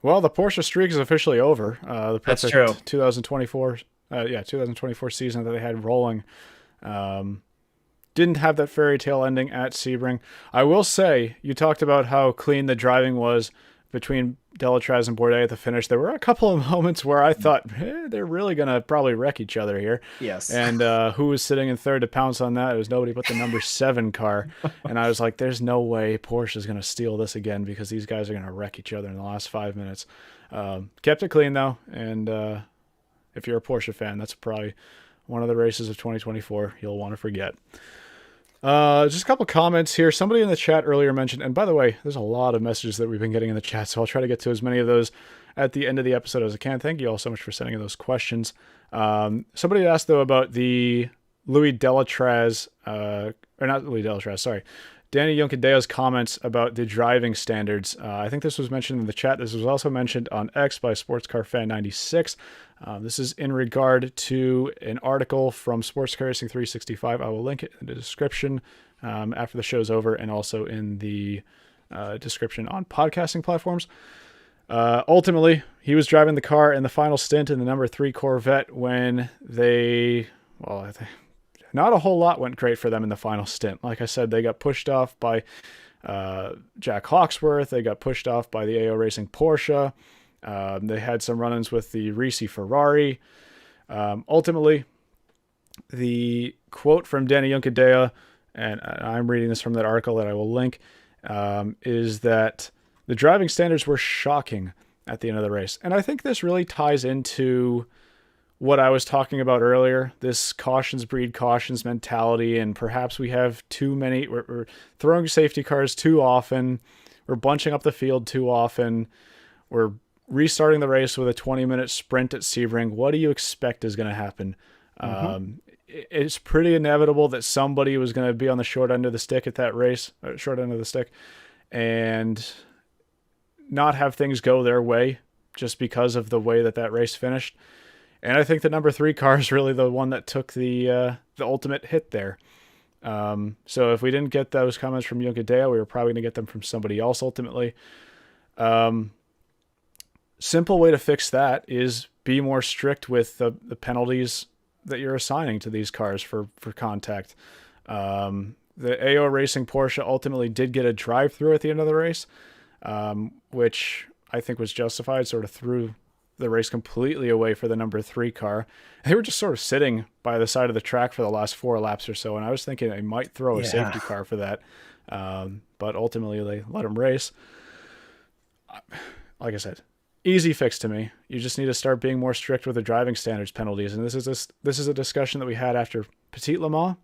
well, the Porsche streak is officially over. The that's true. 2024 season that they had rolling didn't have that fairy tale ending at Sebring. I will say, you talked about how clean the driving was between Delatraz and Bourdais at the finish. There were a couple of moments where I thought, they're really going to probably wreck each other here. Yes. And who was sitting in third to pounce on that? It was nobody but the number 7 car. And I was like, there's no way Porsche is going to steal this again, because these guys are going to wreck each other in the last 5 minutes. Kept it clean, though. And if you're a Porsche fan, that's probably one of the races of 2024 you'll want to forget. Just a couple comments here. Somebody in the chat earlier mentioned, and by the way, there's a lot of messages that we've been getting in the chat, so I'll try to get to as many of those at the end of the episode as I can. Thank you all so much for sending in those questions. Somebody asked, though, about the Louis Delatraz, or not Louis Delatraz, sorry, Danny Juncadeo's comments about the driving standards. I think this was mentioned in the chat. This was also mentioned on X by Sportscar Fan 96. This is in regard to an article from Sportscar Racing 365. I will link it in the description after the show's over, and also in the description on podcasting platforms. Ultimately, he was driving the car in the final stint in the number 3 Corvette when not a whole lot went great for them in the final stint. Like I said, they got pushed off by Jack Hawksworth. They got pushed off by the AO Racing Porsche. They had some run-ins with the Risi Ferrari. Ultimately, the quote from Danny Juncadeo, and I'm reading this from that article that I will link, is that the driving standards were shocking at the end of the race. And I think this really ties into what I was talking about earlier, this cautions breed cautions mentality, and perhaps we have too many, we're throwing safety cars too often, we're bunching up the field too often, we're restarting the race with a 20-minute sprint at Sebring. What do you expect is going to happen? It's pretty inevitable that somebody was going to be on the short end of the stick at that race, and not have things go their way just because of the way that race finished. And I think the number 3 car is really the one that took the ultimate hit there. So if we didn't get those comments from Juncadeo, we were probably going to get them from somebody else ultimately. Simple way to fix that is be more strict with the penalties that you're assigning to these cars for contact. The AO Racing Porsche ultimately did get a drive-through at the end of the race, which I think was justified, sort of threw the race completely away for the number 3 car. They were just sort of sitting by the side of the track for the last 4 laps or so, and I was thinking they might throw a safety car for that, but ultimately they let them race. Like I said, easy fix to me. You just need to start being more strict with the driving standards penalties, and this is a discussion that we had after Petit Le Mans.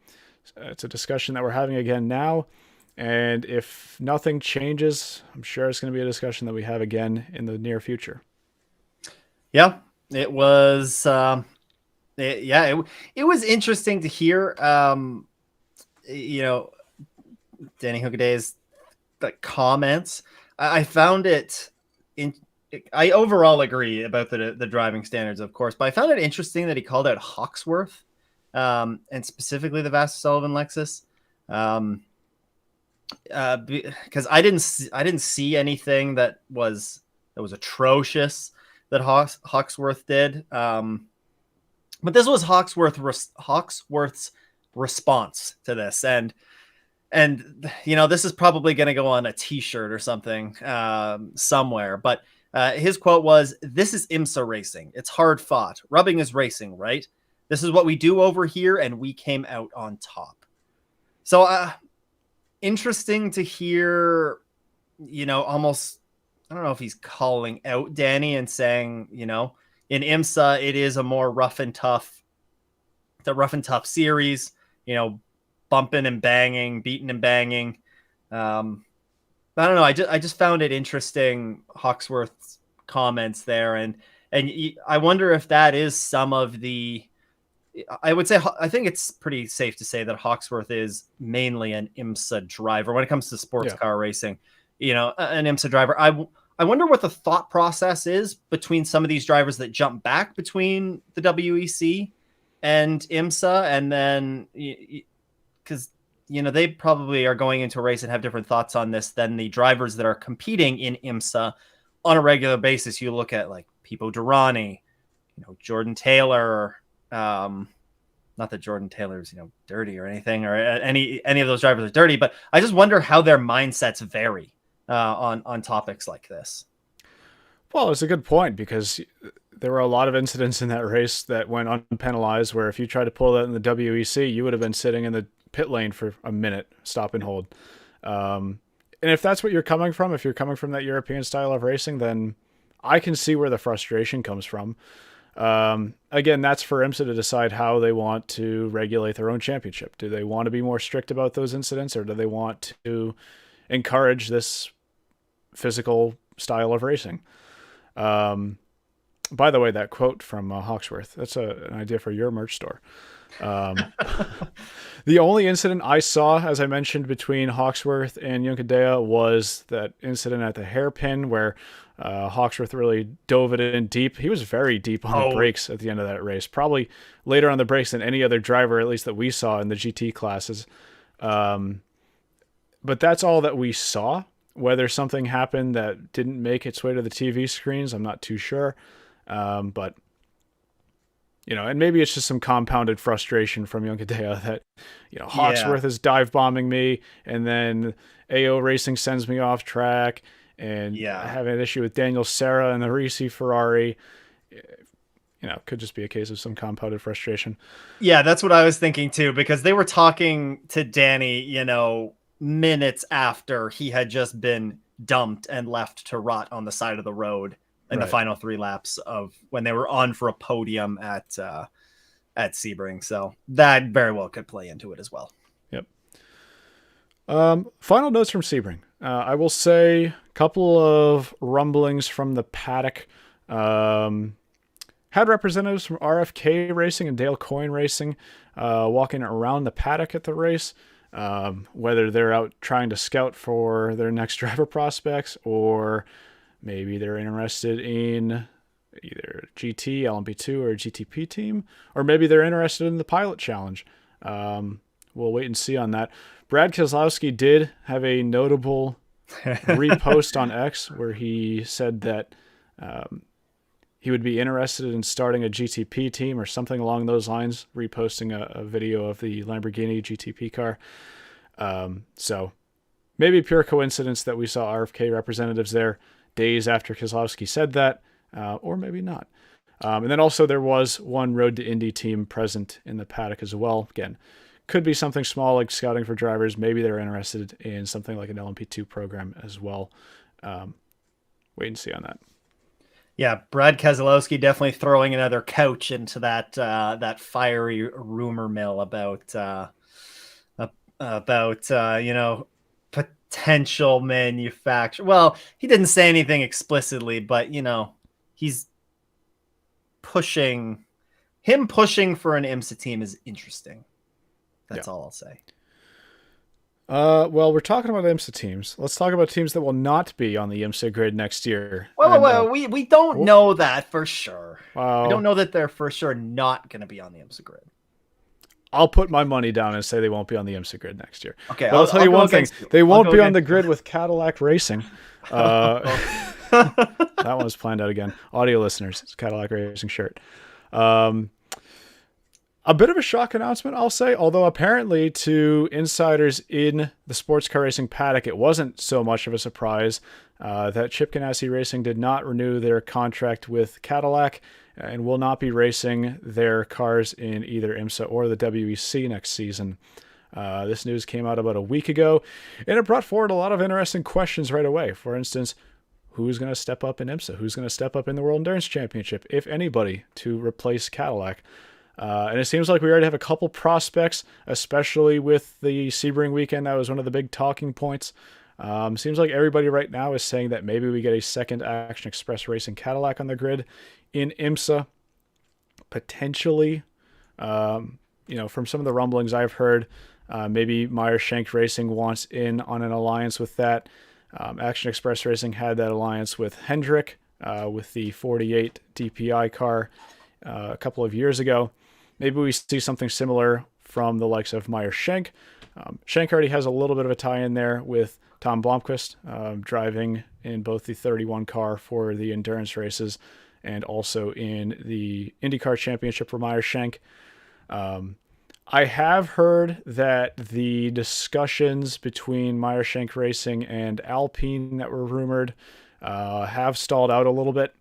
It's a discussion that we're having again now, and if nothing changes, I'm sure it's going to be a discussion that we have again in the near future. Yeah, it was. It was interesting to hear. Danny Hugade's comments. I found it. I overall agree about the driving standards, of course, but I found it interesting that he called out Hawksworth, and specifically the Vasser Sullivan Lexus, because I didn't see anything that was atrocious that Hawksworth did. But this was Hawksworth's response to this. And this is probably going to go on a t-shirt or something somewhere. But his quote was, "This is IMSA racing. It's hard fought. Rubbing is racing, right? This is what we do over here, and we came out on top." So interesting to hear, almost, I don't know if he's calling out Danny and saying, in IMSA, it is a more rough and tough series, bumping and banging, beating and banging. I don't know. I just found it interesting, Hawksworth's comments there. And I wonder if that is some of the, I would say, I think it's pretty safe to say that Hawksworth is mainly an IMSA driver when it comes to sports Yeah. car racing. An IMSA driver. I wonder what the thought process is between some of these drivers that jump back between the WEC and IMSA, and then because they probably are going into a race and have different thoughts on this than the drivers that are competing in IMSA on a regular basis. You look at like Pipo Derani, Jordan Taylor. Not that Jordan Taylor's dirty or anything, or any of those drivers are dirty, but I just wonder how their mindsets vary on topics like this. Well, it's a good point, because there were a lot of incidents in that race that went unpenalized, where if you tried to pull that in the WEC, you would have been sitting in the pit lane for a minute, stop and hold. And if that's what you're coming from, if you're coming from that European style of racing, then I can see where the frustration comes from. Again, that's for IMSA to decide how they want to regulate their own championship. Do they want to be more strict about those incidents, or do they want to encourage this physical style of racing? By the way, that quote from Hawksworth, that's an idea for your merch store. The only incident I saw, as I mentioned, between Hawksworth and Juncadella was that incident at the hairpin where Hawksworth really dove it in deep. He was very deep on the brakes at the end of that race, probably later on the brakes than any other driver, at least that we saw in the GT classes. But that's all that we saw. Whether something happened that didn't make its way to the TV screens, I'm not too sure. But and maybe it's just some compounded frustration from Juncadella that, Hawksworth is dive bombing me, and then AO Racing sends me off track, and I have an issue with Daniel Serra and the Risi Ferrari. Could just be a case of some compounded frustration. Yeah, that's what I was thinking too, because they were talking to Danny, minutes after he had just been dumped and left to rot on the side of the road in the final 3 laps of when they were on for a podium at Sebring. So that very well could play into it as well. Yep. Final notes from Sebring. I will say a couple of rumblings from the paddock. Had representatives from RFK Racing and Dale Coyne Racing walking around the paddock at the race. Whether they're out trying to scout for their next driver prospects, or maybe they're interested in either GT, LMP2, or a GTP team, or maybe they're interested in the pilot challenge. We'll wait and see on that. Brad Keselowski did have a notable repost on X where he said that he would be interested in starting a GTP team or something along those lines, reposting a video of the Lamborghini GTP car. So maybe pure coincidence that we saw RFK representatives there days after Keselowski said that, or maybe not. And then also there was one Road to Indy team present in the paddock as well. Again, could be something small like scouting for drivers. Maybe they're interested in something like an LMP2 program as well. Wait and see on that. Yeah, Brad Keselowski definitely throwing another couch into that fiery rumor mill about potential manufacture. Well, he didn't say anything explicitly, but he's pushing for an IMSA team is interesting. That's all I'll say. Well, we're talking about IMSA teams. Let's talk about teams that will not be on the IMSA grid next year. Well, we don't know that for sure. We Well, don't know that they're for sure not going to be on the IMSA grid. I'll put my money down and say they won't be on the IMSA grid next year. Okay, But I'll tell you one thing. They won't be on the against grid with Cadillac Racing. That one was planned out again. Audio listeners, it's a Cadillac Racing shirt. A bit of a shock announcement, I'll say, although apparently to insiders in the sports car racing paddock, it wasn't so much of a surprise that Chip Ganassi Racing did not renew their contract with Cadillac and will not be racing their cars in either IMSA or the WEC next season. This news came out about a week ago, and it brought forward a lot of interesting questions right away. For instance, who's going to step up in IMSA? Who's going to step up in the World Endurance Championship, if anybody, to replace Cadillac? And it seems like we already have a couple prospects, especially with the Sebring weekend. That was one of the big talking points. Seems like everybody right now is saying that maybe we get a second Action Express Racing Cadillac on the grid in IMSA, potentially. From some of the rumblings I've heard, maybe Meyer Shank Racing wants in on an alliance with that. Action Express Racing had that alliance with Hendrick with the 48 DPI car a couple of years ago. Maybe we see something similar from the likes of Meyer Shank. Shank already has a little bit of a tie in there with Tom Blomqvist, driving in both the 31 car for the endurance races and also in the IndyCar Championship for Meyer Shank. I have heard that the discussions between Meyer Shank Racing and Alpine that were rumored have stalled out a little bit.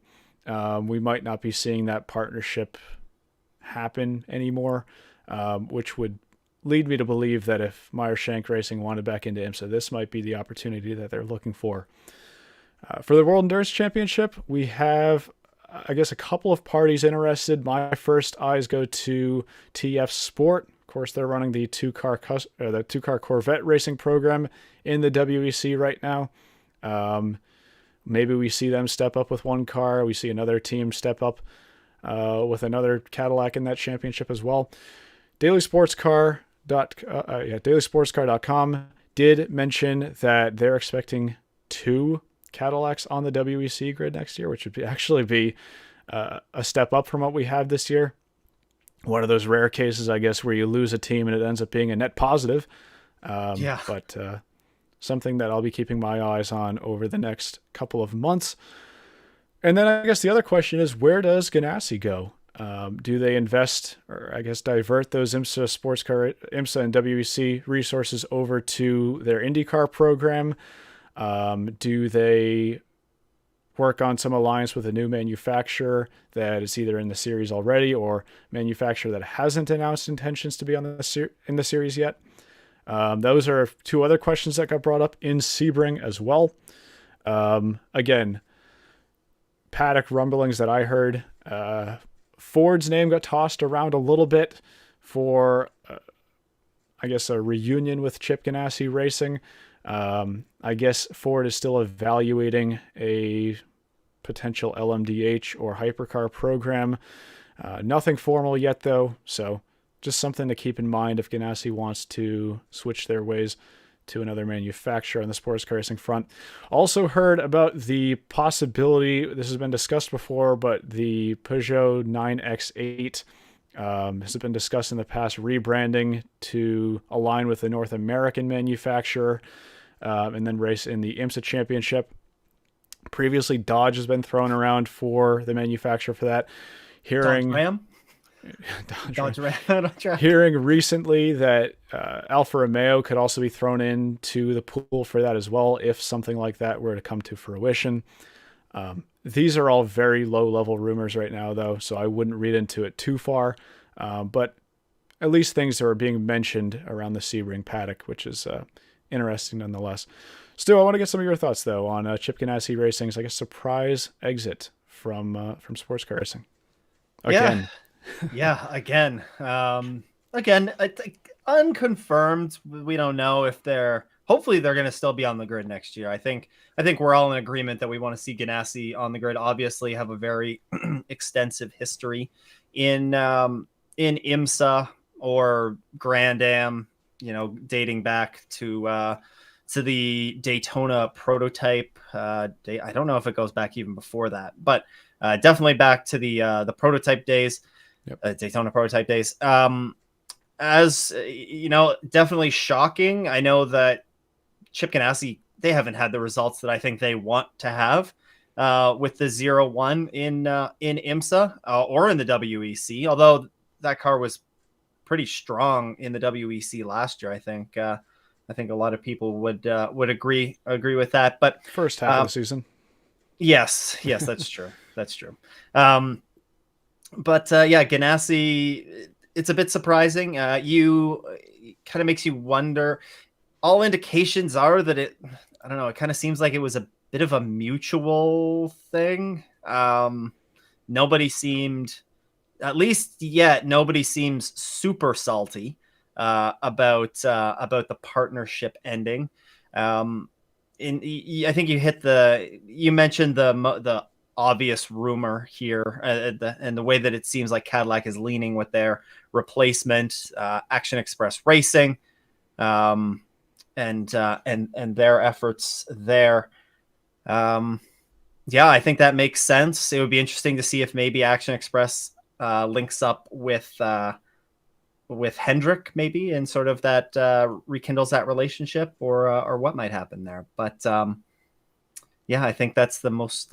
We might not be seeing that partnership happen anymore, which would lead me to believe that if Meyer Shank Racing wanted back into IMSA, this might be the opportunity that they're looking for. For the World Endurance Championship, we have, I guess, a couple of parties interested. My first eyes go to TF Sport. Of course, they're running the two-car Corvette racing program in the WEC right now. Maybe we see them step up with one car. We see another team step up with another Cadillac in that championship as well. DailySportsCar.com did mention that they're expecting 2 Cadillacs on the WEC grid next year, which would actually be a step up from what we have this year. One of those rare cases, I guess, where you lose a team and it ends up being a net positive. But something that I'll be keeping my eyes on over the next couple of months. And then I guess the other question is, where does Ganassi go? Do they invest, or I guess divert those IMSA and WEC resources over to their IndyCar program? Do they work on some alliance with a new manufacturer that is either in the series already or manufacturer that hasn't announced intentions to be on in the series yet? Those are 2 other questions that got brought up in Sebring as well. Again, Paddock rumblings that I heard. Ford's name got tossed around a little bit for, I guess, a reunion with Chip Ganassi Racing. I guess Ford is still evaluating a potential LMDH or hypercar program. Nothing formal yet, though, so just something to keep in mind if Ganassi wants to switch their ways to another manufacturer on the sports car racing front. Also heard about the possibility, this has been discussed before, but the Peugeot 9X8 has been discussed in the past, rebranding to align with the North American manufacturer and then race in the IMSA Championship. Previously, Dodge has been thrown around for the manufacturer for that. Hearing recently that Alfa Romeo could also be thrown into the pool for that as well if something like that were to come to fruition. These are all very low-level rumors right now, though, so I wouldn't read into it too far. But at least things that are being mentioned around the Sebring Paddock, which is interesting nonetheless. Stu, I want to get some of your thoughts, though, on Chip Ganassi Racing's, I guess, surprise exit from sports car racing. Again. Again. Again, I think unconfirmed. We don't know if hopefully they're going to still be on the grid next year. I think we're all in agreement that we want to see Ganassi on the grid. Obviously have a very extensive history in IMSA or Grand Am, dating back to the Daytona prototype. I don't know if it goes back even before that, but definitely back to the prototype days. Yep. Daytona prototype days. As definitely shocking. I know that Chip Ganassi, they haven't had the results that I think they want to have with the 0-1 in IMSA or in the WEC, although that car was pretty strong in the WEC last year. I think a lot of people would agree with that. But first half of the season. Yes, that's true. That's true. But Ganassi, it's a bit surprising. You kind of makes you wonder. All indications are that it kind of seems like it was a bit of a mutual thing. Nobody seemed, at least yet, nobody seems super salty about the partnership ending. I think you mentioned the obvious rumor here, and the way that it seems like Cadillac is leaning with their replacement, Action Express Racing, and their efforts there. Yeah, I think that makes sense. It would be interesting to see if maybe Action Express links up with Hendrick, maybe, and sort of that rekindles that relationship, or what might happen there. But yeah, I think that's the most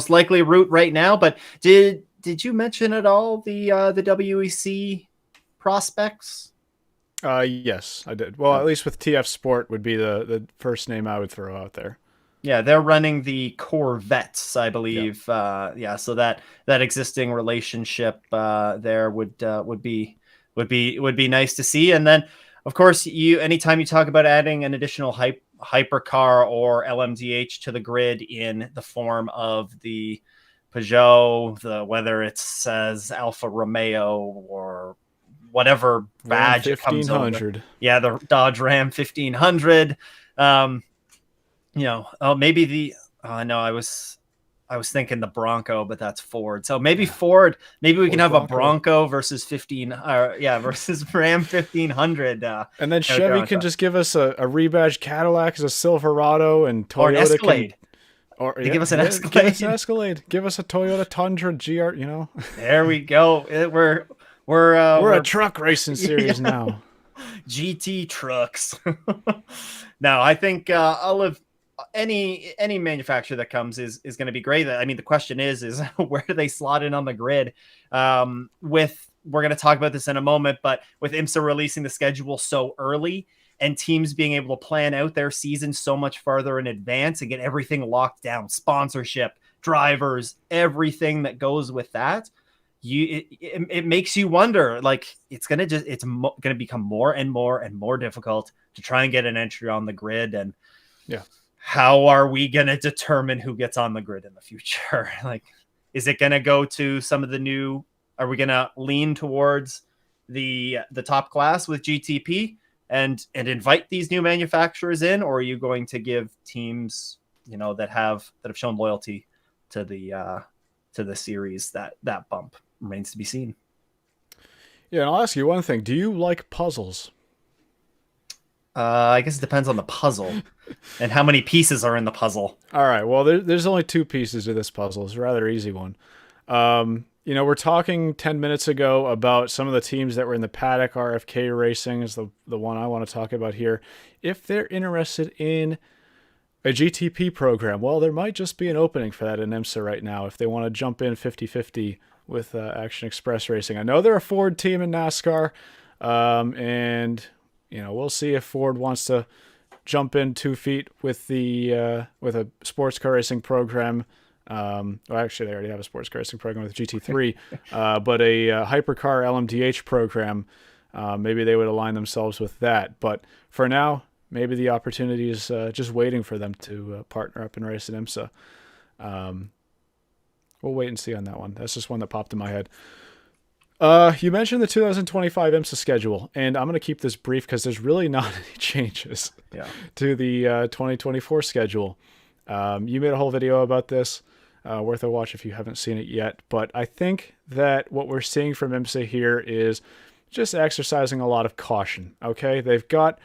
likely route right now. But did you mention at all the WEC prospects? Yes, I did. Well, at least with TF Sport would be the first name I would throw out there. Yeah, they're running the Corvettes, I believe. Yeah. Yeah, so that existing relationship there would be nice to see. And then, of course, anytime you talk about adding an additional hypercar or LMDH to the grid in the form of the Peugeot, whether it says Alfa Romeo or whatever badge it comes over. Yeah, the Dodge Ram 1500. Maybe no, I was thinking the Bronco, but that's Ford. So maybe Ford, maybe we can have Bronco. A Bronco versus versus Ram 1500. And then Chevy can just give us a rebadged Cadillac as a Silverado, and Toyota or an Escalade. Give us an Escalade. Give us an Escalade. Give us a Toyota Tundra GR. There we go. We're a truck racing series now. GT trucks. No, I think any manufacturer that comes is going to be great. I mean, the question is where do they slot in on the grid? We're going to talk about this in a moment, but with IMSA releasing the schedule so early and teams being able to plan out their season so much farther in advance and get everything locked down, sponsorship, drivers, everything that goes with that, it makes you wonder, like, it's going to become more and more and more difficult to try and get an entry on the grid. And yeah, how are we going to determine who gets on the grid in the future? Like, is it going to go to some of the new, are we going to lean towards the top class with GTP and invite these new manufacturers in? Or are you going to give teams, that have shown loyalty to the series that bump? Remains to be seen. Yeah, and I'll ask you one thing. Do you like puzzles? I guess it depends on the puzzle and how many pieces are in the puzzle. All right. Well, there's only 2 pieces to this puzzle. It's a rather easy one. We're talking 10 minutes ago about some of the teams that were in the Paddock RFK racing is the one I want to talk about here. If they're interested in a GTP program, well, there might just be an opening for that in IMSA right now if they want to jump in 50-50 with Action Express Racing. I know they're a Ford team in NASCAR, and we'll see if Ford wants to jump in 2 feet with with a sports car racing program. Well, actually, they already have a sports car racing program with GT3, but a hypercar LMDH program. Maybe they would align themselves with that. But for now, maybe the opportunity is just waiting for them to partner up and race at IMSA. We'll wait and see on that one. That's just one that popped in my head. You mentioned the 2025 IMSA schedule, and I'm going to keep this brief because there's really not any changes to the 2024 schedule. You made a whole video about this, worth a watch if you haven't seen it yet. But I think that what we're seeing from IMSA here is just exercising a lot of caution. Okay, they've got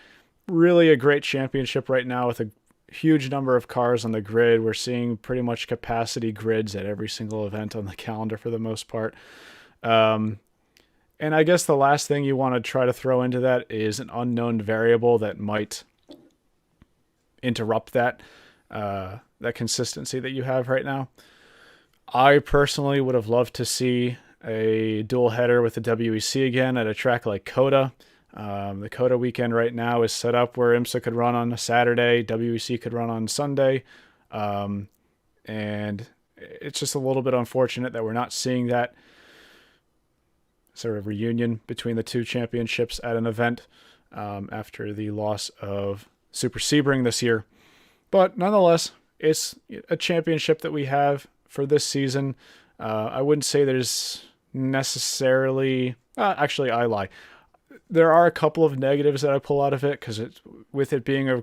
really a great championship right now with a huge number of cars on the grid. We're seeing pretty much capacity grids at every single event on the calendar for the most part. And I guess the last thing you want to try to throw into that is an unknown variable that might interrupt that consistency that you have right now. I personally would have loved to see a dual header with the WEC again at a track like COTA. The COTA weekend right now is set up where IMSA could run on a Saturday, WEC could run on Sunday. And it's just a little bit unfortunate that we're not seeing that sort of reunion between the 2 championships at an event after the loss of Super Sebring this year. But nonetheless, it's a championship that we have for this season. I wouldn't say there's necessarily... actually, I lie. There are a couple of negatives that I pull out of it because with it being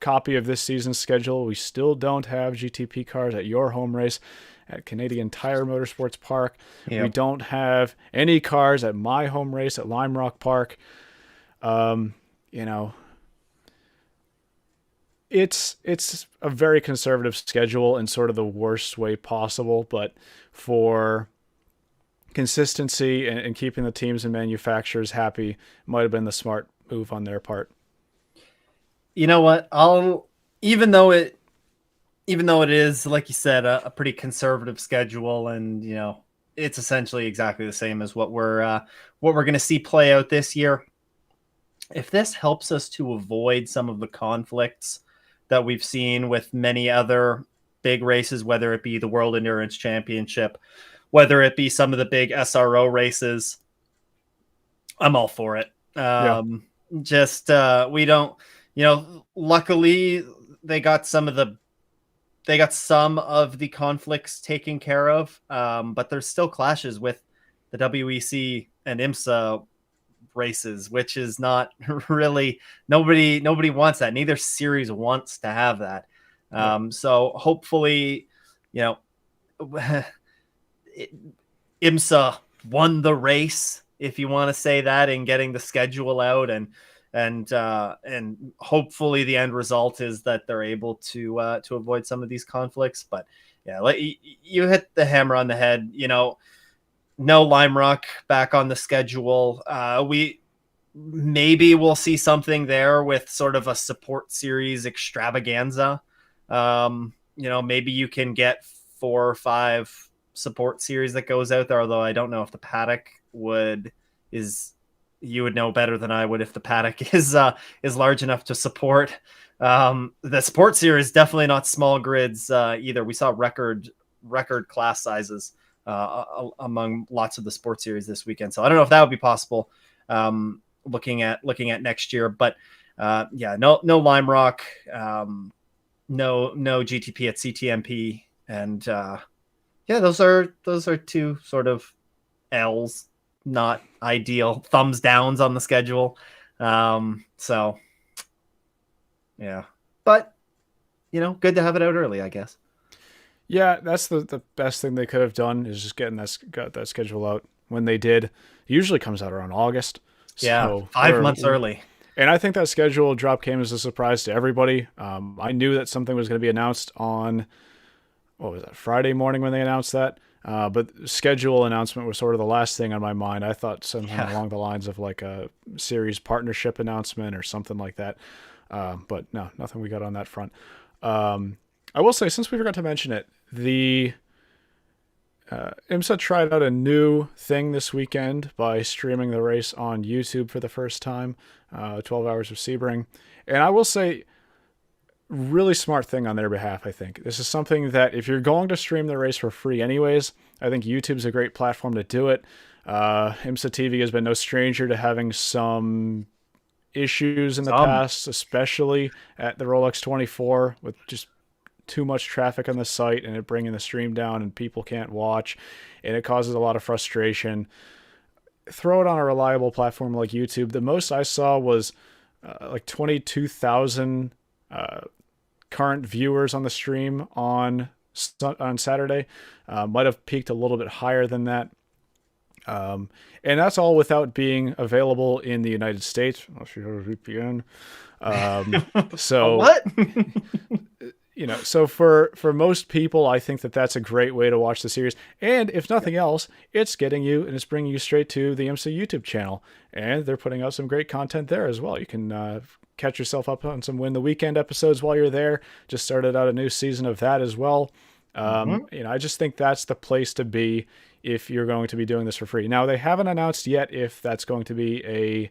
copy of this season's schedule. We still don't have GTP cars at your home race at Canadian Tire Motorsports Park. We Yep. don't have any cars at my home race at Lime Rock Park. You know, it's a very conservative schedule in sort of the worst way possible, but for consistency and keeping the teams and manufacturers happy might have been the smart move on their part. You know what? Even though it is, like you said, a pretty conservative schedule, and it's essentially exactly the same as what we're going to see play out this year. If this helps us to avoid some of the conflicts that we've seen with many other big races, whether it be the World Endurance Championship, whether it be some of the big SRO races, I'm all for it. Just we don't, luckily they got some of the conflicts taken care of, but there's still clashes with the WEC and IMSA races, which is not really, nobody wants that. Neither series wants to have that. So hopefully, IMSA won the race, if you want to say that, in getting the schedule out, and hopefully the end result is that they're able to avoid some of these conflicts. But yeah, like you hit the hammer on the head. No Lime Rock back on the schedule. We'll see something there with sort of a support series extravaganza. Maybe you can get 4 or 5 support series that goes out there, although I don't know if the Paddock you would know better than I would if the Paddock is large enough to support. The support series, definitely not small grids either. We saw record class sizes among lots of the sports series this weekend. So I don't know if that would be possible looking at next year, but no Lime Rock, no GTP at CTMP. And those are two sort of L's, not ideal, thumbs downs on the schedule. So yeah, but good to have it out early, I guess. Yeah, that's the best thing they could have done, is just got that schedule out when they did. It usually comes out around August. So 5 months early. And I think that schedule drop came as a surprise to everybody. I knew that something was going to be announced on, what was that, Friday morning when they announced that. But schedule announcement was sort of the last thing on my mind. I thought something along the lines of like a series partnership announcement or something like that. But no, nothing we got on that front. I will say, since we forgot to mention it, the IMSA tried out a new thing this weekend by streaming the race on YouTube for the first time, 12 Hours of Sebring. And I will say, really smart thing on their behalf, I think. This is something that if you're going to stream the race for free anyways, I think YouTube's a great platform to do it. IMSA TV has been no stranger to having some issues in the past, especially at the Rolex 24, with just too much traffic on the site and it bringing the stream down and people can't watch, and it causes a lot of frustration. Throw it on a reliable platform like YouTube. The most I saw was like 22,000 current viewers on the stream on Saturday. Might have peaked a little bit higher than that. And that's all without being available in the United States, unless you have a VPN. So what? So for most people, I think that that's a great way to watch the series. And if nothing else, it's getting you and it's bringing you straight to the IMSA YouTube channel. And they're putting out some great content there as well. You can catch yourself up on some Win the Weekend episodes while you're there. Just started out a new season of that as well. I just think that's the place to be if you're going to be doing this for free. Now, they haven't announced yet if that's going to be a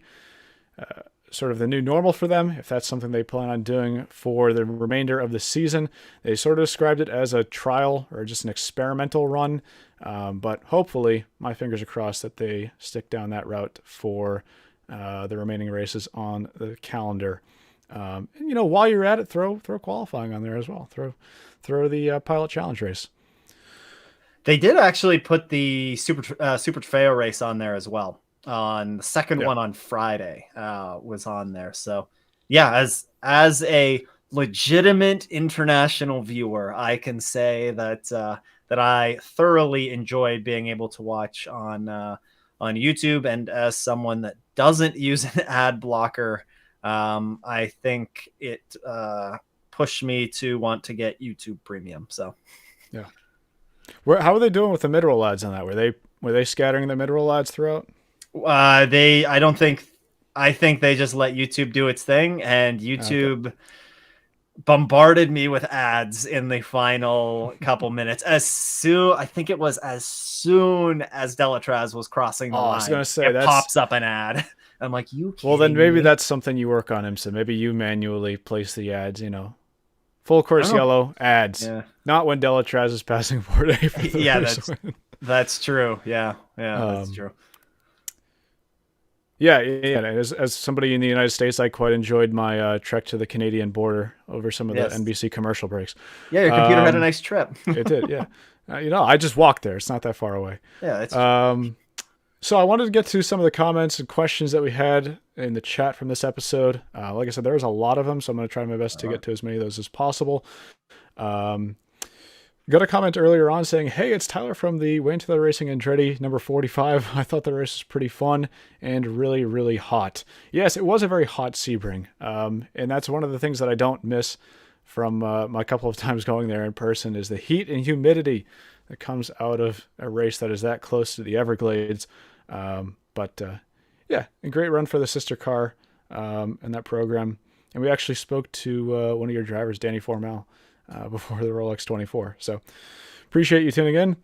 sort of the new normal for them, if that's something they plan on doing for the remainder of the season. They sort of described it as a trial or just an experimental run, but hopefully, my fingers are crossed that they stick down that route for the remaining races on the calendar. And while you're at it, throw qualifying on there as well. Throw the Pilot Challenge race. They did actually put the Super Trofeo race on there as well. On the second one on Friday was on there. So yeah, as a legitimate international viewer, I can say that that I thoroughly enjoyed being able to watch on YouTube. And as someone that doesn't use an ad blocker, I think it pushed me to want to get YouTube Premium. So Yeah. How are they doing with the mid-roll ads on that? Were they scattering the mid-roll ads throughout? I don't think, I think they just let YouTube do its thing, and Okay. YouTube bombarded me with ads in the final couple minutes. I think it was as soon as Delatraz was crossing the Oh, I was line, gonna say it that's pops up an ad. I'm like, you well. Then kidding maybe me? that's something you work on, IMSA. Maybe you manually place the ads. Full I don't course know. yellow ads. Yeah. Not when Delatraz is passing Bourdais for the Yeah, first win. that's true. Yeah. Yeah, that's Um, true. yeah. As somebody in the United States, I quite enjoyed my trek to the Canadian border over some of the Yes. NBC commercial breaks. Yeah, your computer had a Um, nice trip. it did, yeah. I just walked there. It's not that far away. Yeah, that's true. Um, so I wanted to get to some of the comments and questions that we had in the chat from this episode. Like I said, there was a lot of them, so I'm going to try my best to get to as many of those as possible. Um, Got a comment earlier on saying, "Hey, it's Tyler from the Wayne Taylor Racing Andretti number 45. I thought the race was pretty fun and really, really hot." Yes, it was a very hot Sebring, and that's one of the things that I don't miss from my couple of times going there in person is the heat and humidity that comes out of a race that is that close to the Everglades. But yeah, a great run for the sister car in that program. And we actually spoke to one of your drivers, Danny Formal, before the Rolex 24. So appreciate you tuning in.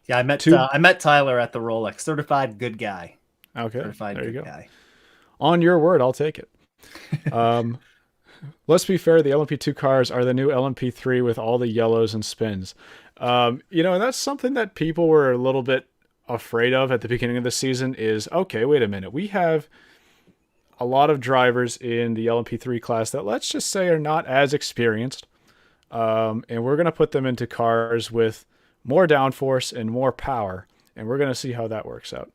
Yeah, Two. I met Tyler at the Rolex. Certified good guy. Okay, Certified there you good go. guy. On your word, I'll take it. Um, let's be fair. The LMP2 cars are the new LMP3 with all the yellows and spins. And that's something that people were a little bit afraid of at the beginning of the season is, okay, wait a minute. We have a lot of drivers in the LMP3 class that let's just say are not as experienced. And we're going to put them into cars with more downforce and more power. And we're going to see how that works out.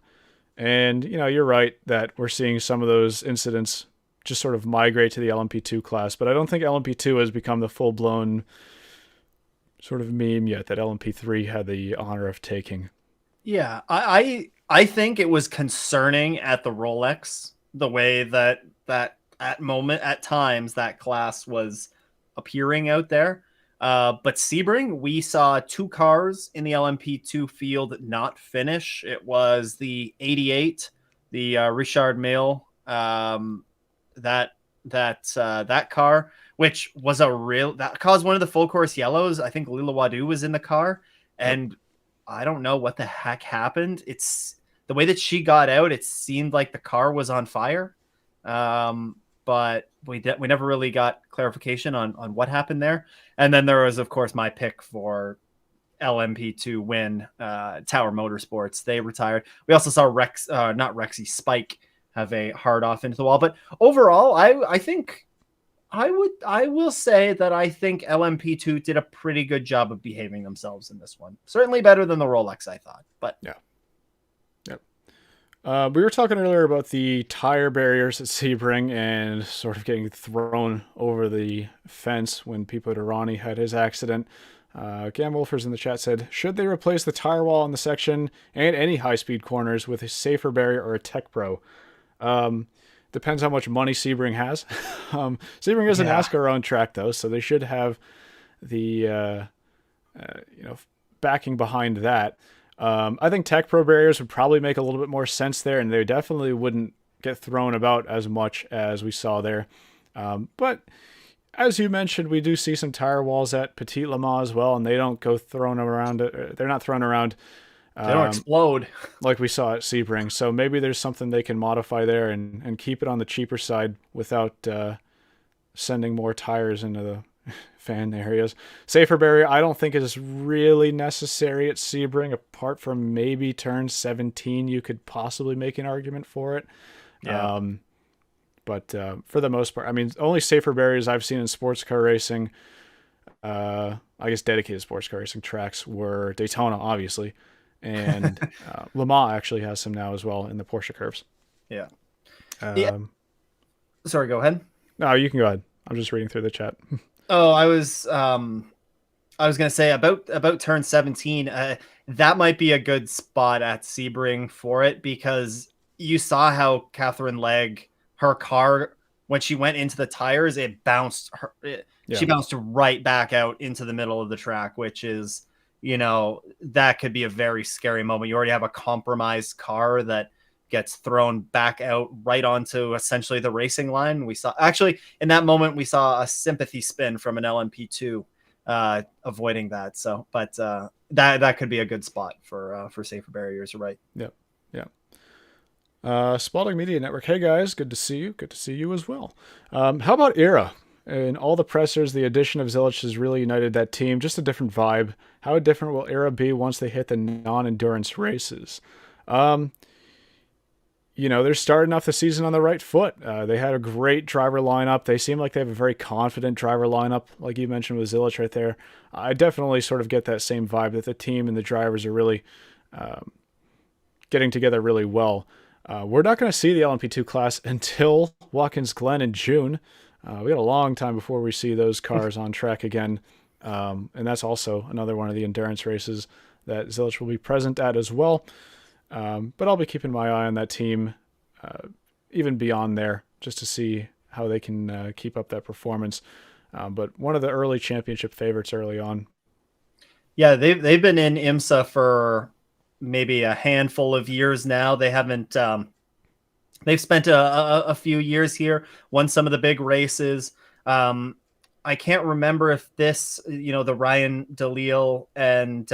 And, you're right that we're seeing some of those incidents just sort of migrate to the LMP2 class. But I don't think LMP2 has become the full-blown sort of meme yet that LMP3 had the honor of taking. Yeah, I think it was concerning at the Rolex the way that at times that class was appearing out there. But Sebring, we saw two cars in the LMP2 field not finish. It was the 88, the Richard Mille, that car, which was that caused one of the full course yellows. I think Lila Wadu was in the car, Yep. and I don't know what the heck happened. It's the way that she got out. It seemed like the car was on fire. But we never really got clarification on what happened there. And then there was, of course, my pick for LMP2 win, Tower Motorsports. They retired. We also saw not Rexy, Spike have a hard off into the wall. But overall, I think I will say that I think LMP2 did a pretty good job of behaving themselves in this one. Certainly better than the Rolex, I thought. But yeah. We were talking earlier about the tire barriers at Sebring and sort of getting thrown over the fence when Pipo Derani had his accident. Gam Wolfers in the chat said, should they replace the tire wall in the section and any high-speed corners with a safer barrier or a Tech Pro? Depends how much money Sebring has. Sebring is a NASCAR-owned track, though, so they should have the backing behind that. I think Tech Pro barriers would probably make a little bit more sense there, and they definitely wouldn't get thrown about as much as we saw there. But as you mentioned, we do see some tire walls at Petit Le Mans as well, and they don't go thrown around. They're not thrown around. They don't explode like we saw at Sebring. So maybe there's something they can modify there and keep it on the cheaper side without sending more tires into the fan areas. Safer barrier, I don't think is really necessary at Sebring, apart from maybe turn 17. You could possibly make an argument for it. Yeah. But for the most part, I mean, only safer barriers I've seen in sports car racing, I guess dedicated sports car racing tracks, were Daytona, obviously. And Le Mans actually has some now as well in the Porsche curves. Yeah. Sorry, go ahead. No, you can go ahead. I'm just reading through the chat. Oh, I was going to say about turn 17. That might be a good spot at Sebring for it, because you saw how Catherine Legg, her car, when she went into the tires, she bounced right back out into the middle of the track, which is, that could be a very scary moment. You already have a compromised car that gets thrown back out right onto essentially the racing line. We saw, actually, in that moment, we saw a sympathy spin from an LMP2 avoiding that. So, but that could be a good spot for safer barriers. Right. Yep. Yeah. Spalding Media Network. Hey guys, good to see you. Good to see you as well. How about Era? In all the pressers, the addition of Zilich has really united that team. Just a different vibe. How different will Era be once they hit the non-endurance races? They're starting off the season on the right foot. They had a great driver lineup. They seem like they have a very confident driver lineup, like you mentioned with Zilich right there. I definitely sort of get that same vibe that the team and the drivers are really getting together really well. We're not going to see the LMP2 class until Watkins Glen in June. We got a long time before we see those cars on track again. And that's also another one of the endurance races that Zilich will be present at as well. But I'll be keeping my eye on that team, even beyond there, just to see how they can keep up that performance. But one of the early championship favorites early on. Yeah, they've been in IMSA for maybe a handful of years now. They haven't. They've spent a few years here, won some of the big races. I can't remember if this, the Ryan DeLille and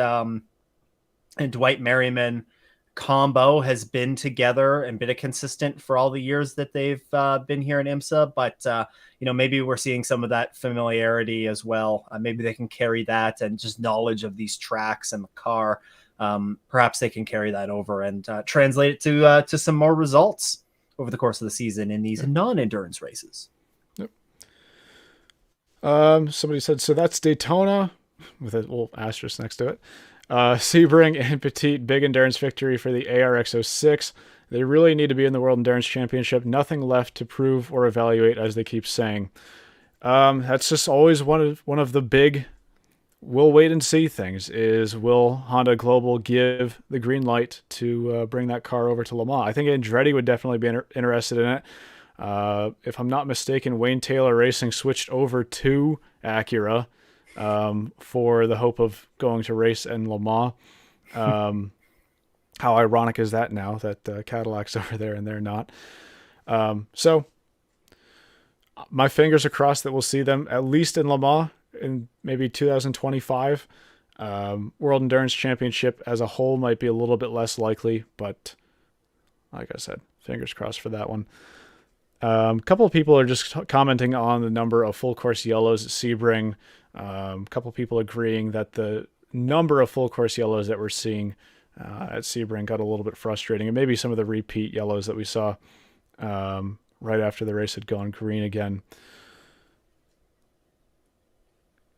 Dwight Merriman combo has been together and been a consistent for all the years that they've been here in IMSA. But, maybe we're seeing some of that familiarity as well. Maybe they can carry that and just knowledge of these tracks and the car. Perhaps they can carry that over and translate it to some more results over the course of the season in these non-endurance races. Yep. Somebody said, so that's Daytona with a little asterisk next to it. Sebring and Petit, big endurance victory for the ARX06. They really need to be in the World Endurance Championship. Nothing left to prove or evaluate, as they keep saying. That's just always one of the big we'll wait and see things, is will Honda Global give the green light to bring that car over to Le Mans? I think Andretti would definitely be interested in it. If I'm not mistaken, Wayne Taylor Racing switched over to Acura for the hope of going to race in Le Mans. How ironic is that now that Cadillac's over there and they're not? So my fingers are crossed that we'll see them at least in Le Mans in maybe 2025. World Endurance Championship as a whole might be a little bit less likely, but like I said, fingers crossed for that one. A couple of people are just commenting on the number of full course yellows at Sebring. A couple of people agreeing that the number of full course yellows that we're seeing at Sebring got a little bit frustrating, and maybe some of the repeat yellows that we saw right after the race had gone green again.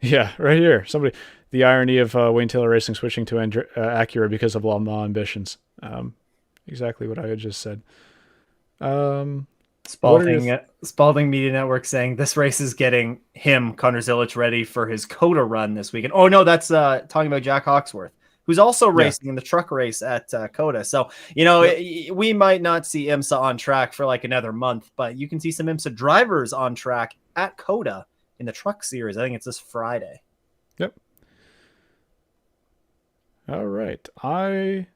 Yeah, right here. The irony of Wayne Taylor Racing switching to Acura because of Le Mans ambitions. Exactly what I had just said. Spalding Media Network saying this race is getting Connor Zilich, ready for his COTA run this weekend. Oh no, that's talking about Jack Hawksworth, who's also racing in the truck race at COTA. So, we might not see IMSA on track for like another month, but you can see some IMSA drivers on track at COTA in the truck series. I think it's this Friday. Yep. All right. I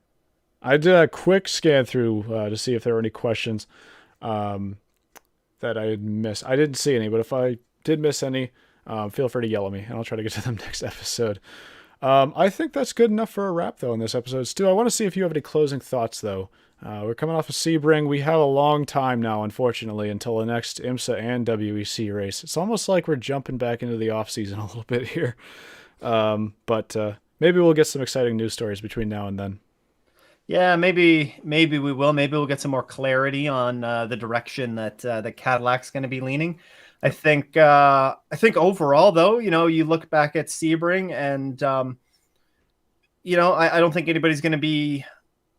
did a quick scan through to see if there were any questions that I had missed. I didn't see any, but if I did miss any, feel free to yell at me, and I'll try to get to them next episode. I think that's good enough for a wrap, though, in this episode. Stu, I want to see if you have any closing thoughts, though. We're coming off of Sebring. We have a long time now, unfortunately, until the next IMSA and WEC race. It's almost like we're jumping back into the off-season a little bit here. But maybe we'll get some exciting news stories between now and then. Yeah, maybe we will. Maybe we'll get some more clarity on the direction that the Cadillac's going to be leaning. I think overall, though, you look back at Sebring and, I don't think anybody's going to be.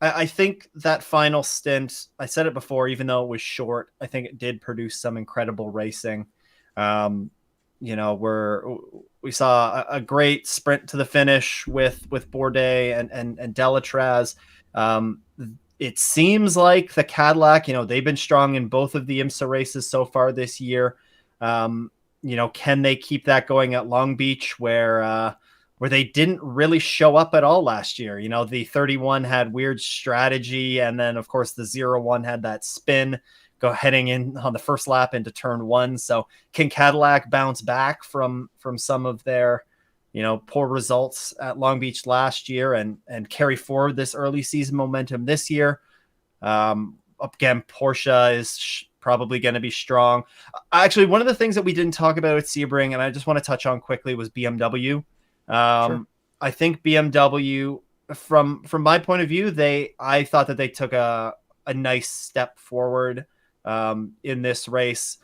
I think that final stint, I said it before, even though it was short, I think it did produce some incredible racing. We saw a great sprint to the finish with Bourdais and Delatraz. It seems like the Cadillac, they've been strong in both of the IMSA races so far this year. Can they keep that going at Long Beach where they didn't really show up at all last year? The 31 had weird strategy, and then of course the 01 had that spin heading in on the first lap into turn one. So can Cadillac bounce back from some of their, poor results at Long Beach last year and carry forward this early season momentum this year? Again, Porsche is probably going to be strong. Actually, one of the things that we didn't talk about at Sebring, and I just want to touch on quickly, was BMW. Sure. I think BMW, from my point of view, I thought that they took a nice step forward in this race.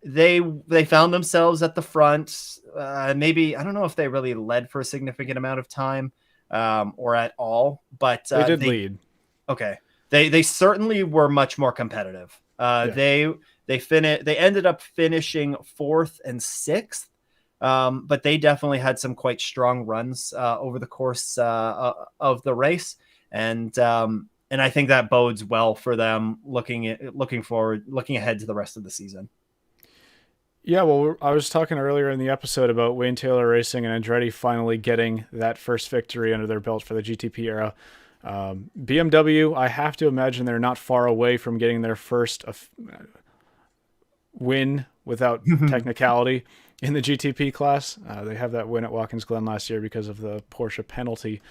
They found themselves at the front. Maybe, I don't know if they really led for a significant amount of time or at all, but They did lead. Okay. They certainly were much more competitive. Yeah. They ended up finishing 4th and 6th. But they definitely had some quite strong runs over the course of the race. And I think that bodes well for them looking ahead to the rest of the season. Yeah, well, I was talking earlier in the episode about Wayne Taylor Racing and Andretti finally getting that first victory under their belt for the GTP era. BMW, I have to imagine they're not far away from getting their first win without technicality in the GTP class. They have that win at Watkins Glen last year because of the Porsche penalty.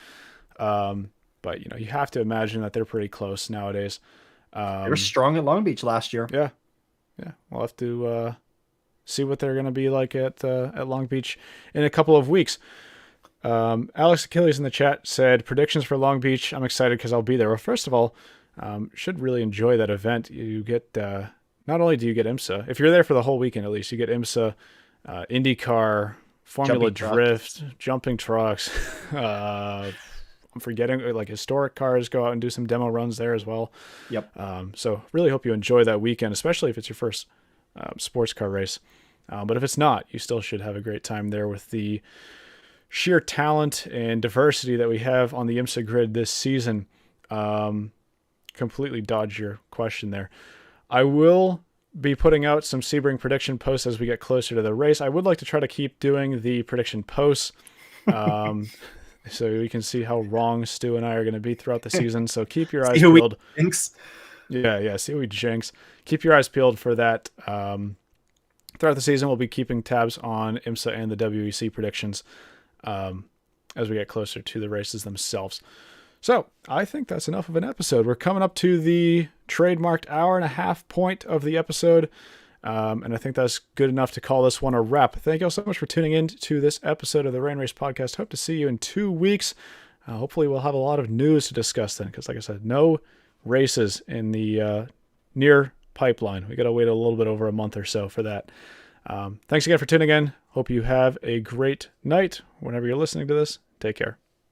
But, you have to imagine that they're pretty close nowadays. They were strong at Long Beach last year. Yeah. We'll have to see what they're going to be like at Long Beach in a couple of weeks. Alex Achilles in the chat said, predictions for Long Beach. I'm excited because I'll be there. Well, first of all, should really enjoy that event. You get, not only do you get IMSA, if you're there for the whole weekend at least, you get IMSA, IndyCar, Formula Drift, jumping trucks. I'm forgetting, like, historic cars go out and do some demo runs there as well. Yep. So really hope you enjoy that weekend, especially if it's your first sports car race. But if it's not, you still should have a great time there with the sheer talent and diversity that we have on the IMSA grid this season. Completely dodged your question there. I will be putting out some Sebring prediction posts as we get closer to the race. I would like to try to keep doing the prediction posts so we can see how wrong Stu and I are going to be throughout the season. So keep your eyes peeled. Yeah, see what we jinx. Keep your eyes peeled for that. Throughout the season, we'll be keeping tabs on IMSA and the WEC predictions as we get closer to the races themselves. So I think that's enough of an episode. We're coming up to the trademarked hour and a half point of the episode. And I think that's good enough to call this one a wrap. Thank you all so much for tuning in to this episode of the Rain Race Podcast. Hope to see you in 2 weeks. Hopefully we'll have a lot of news to discuss then, because like I said, no races in the near pipeline. We got to wait a little bit over a month or so for that. Thanks again for tuning in. Hope you have a great night whenever you're listening to this. Take care.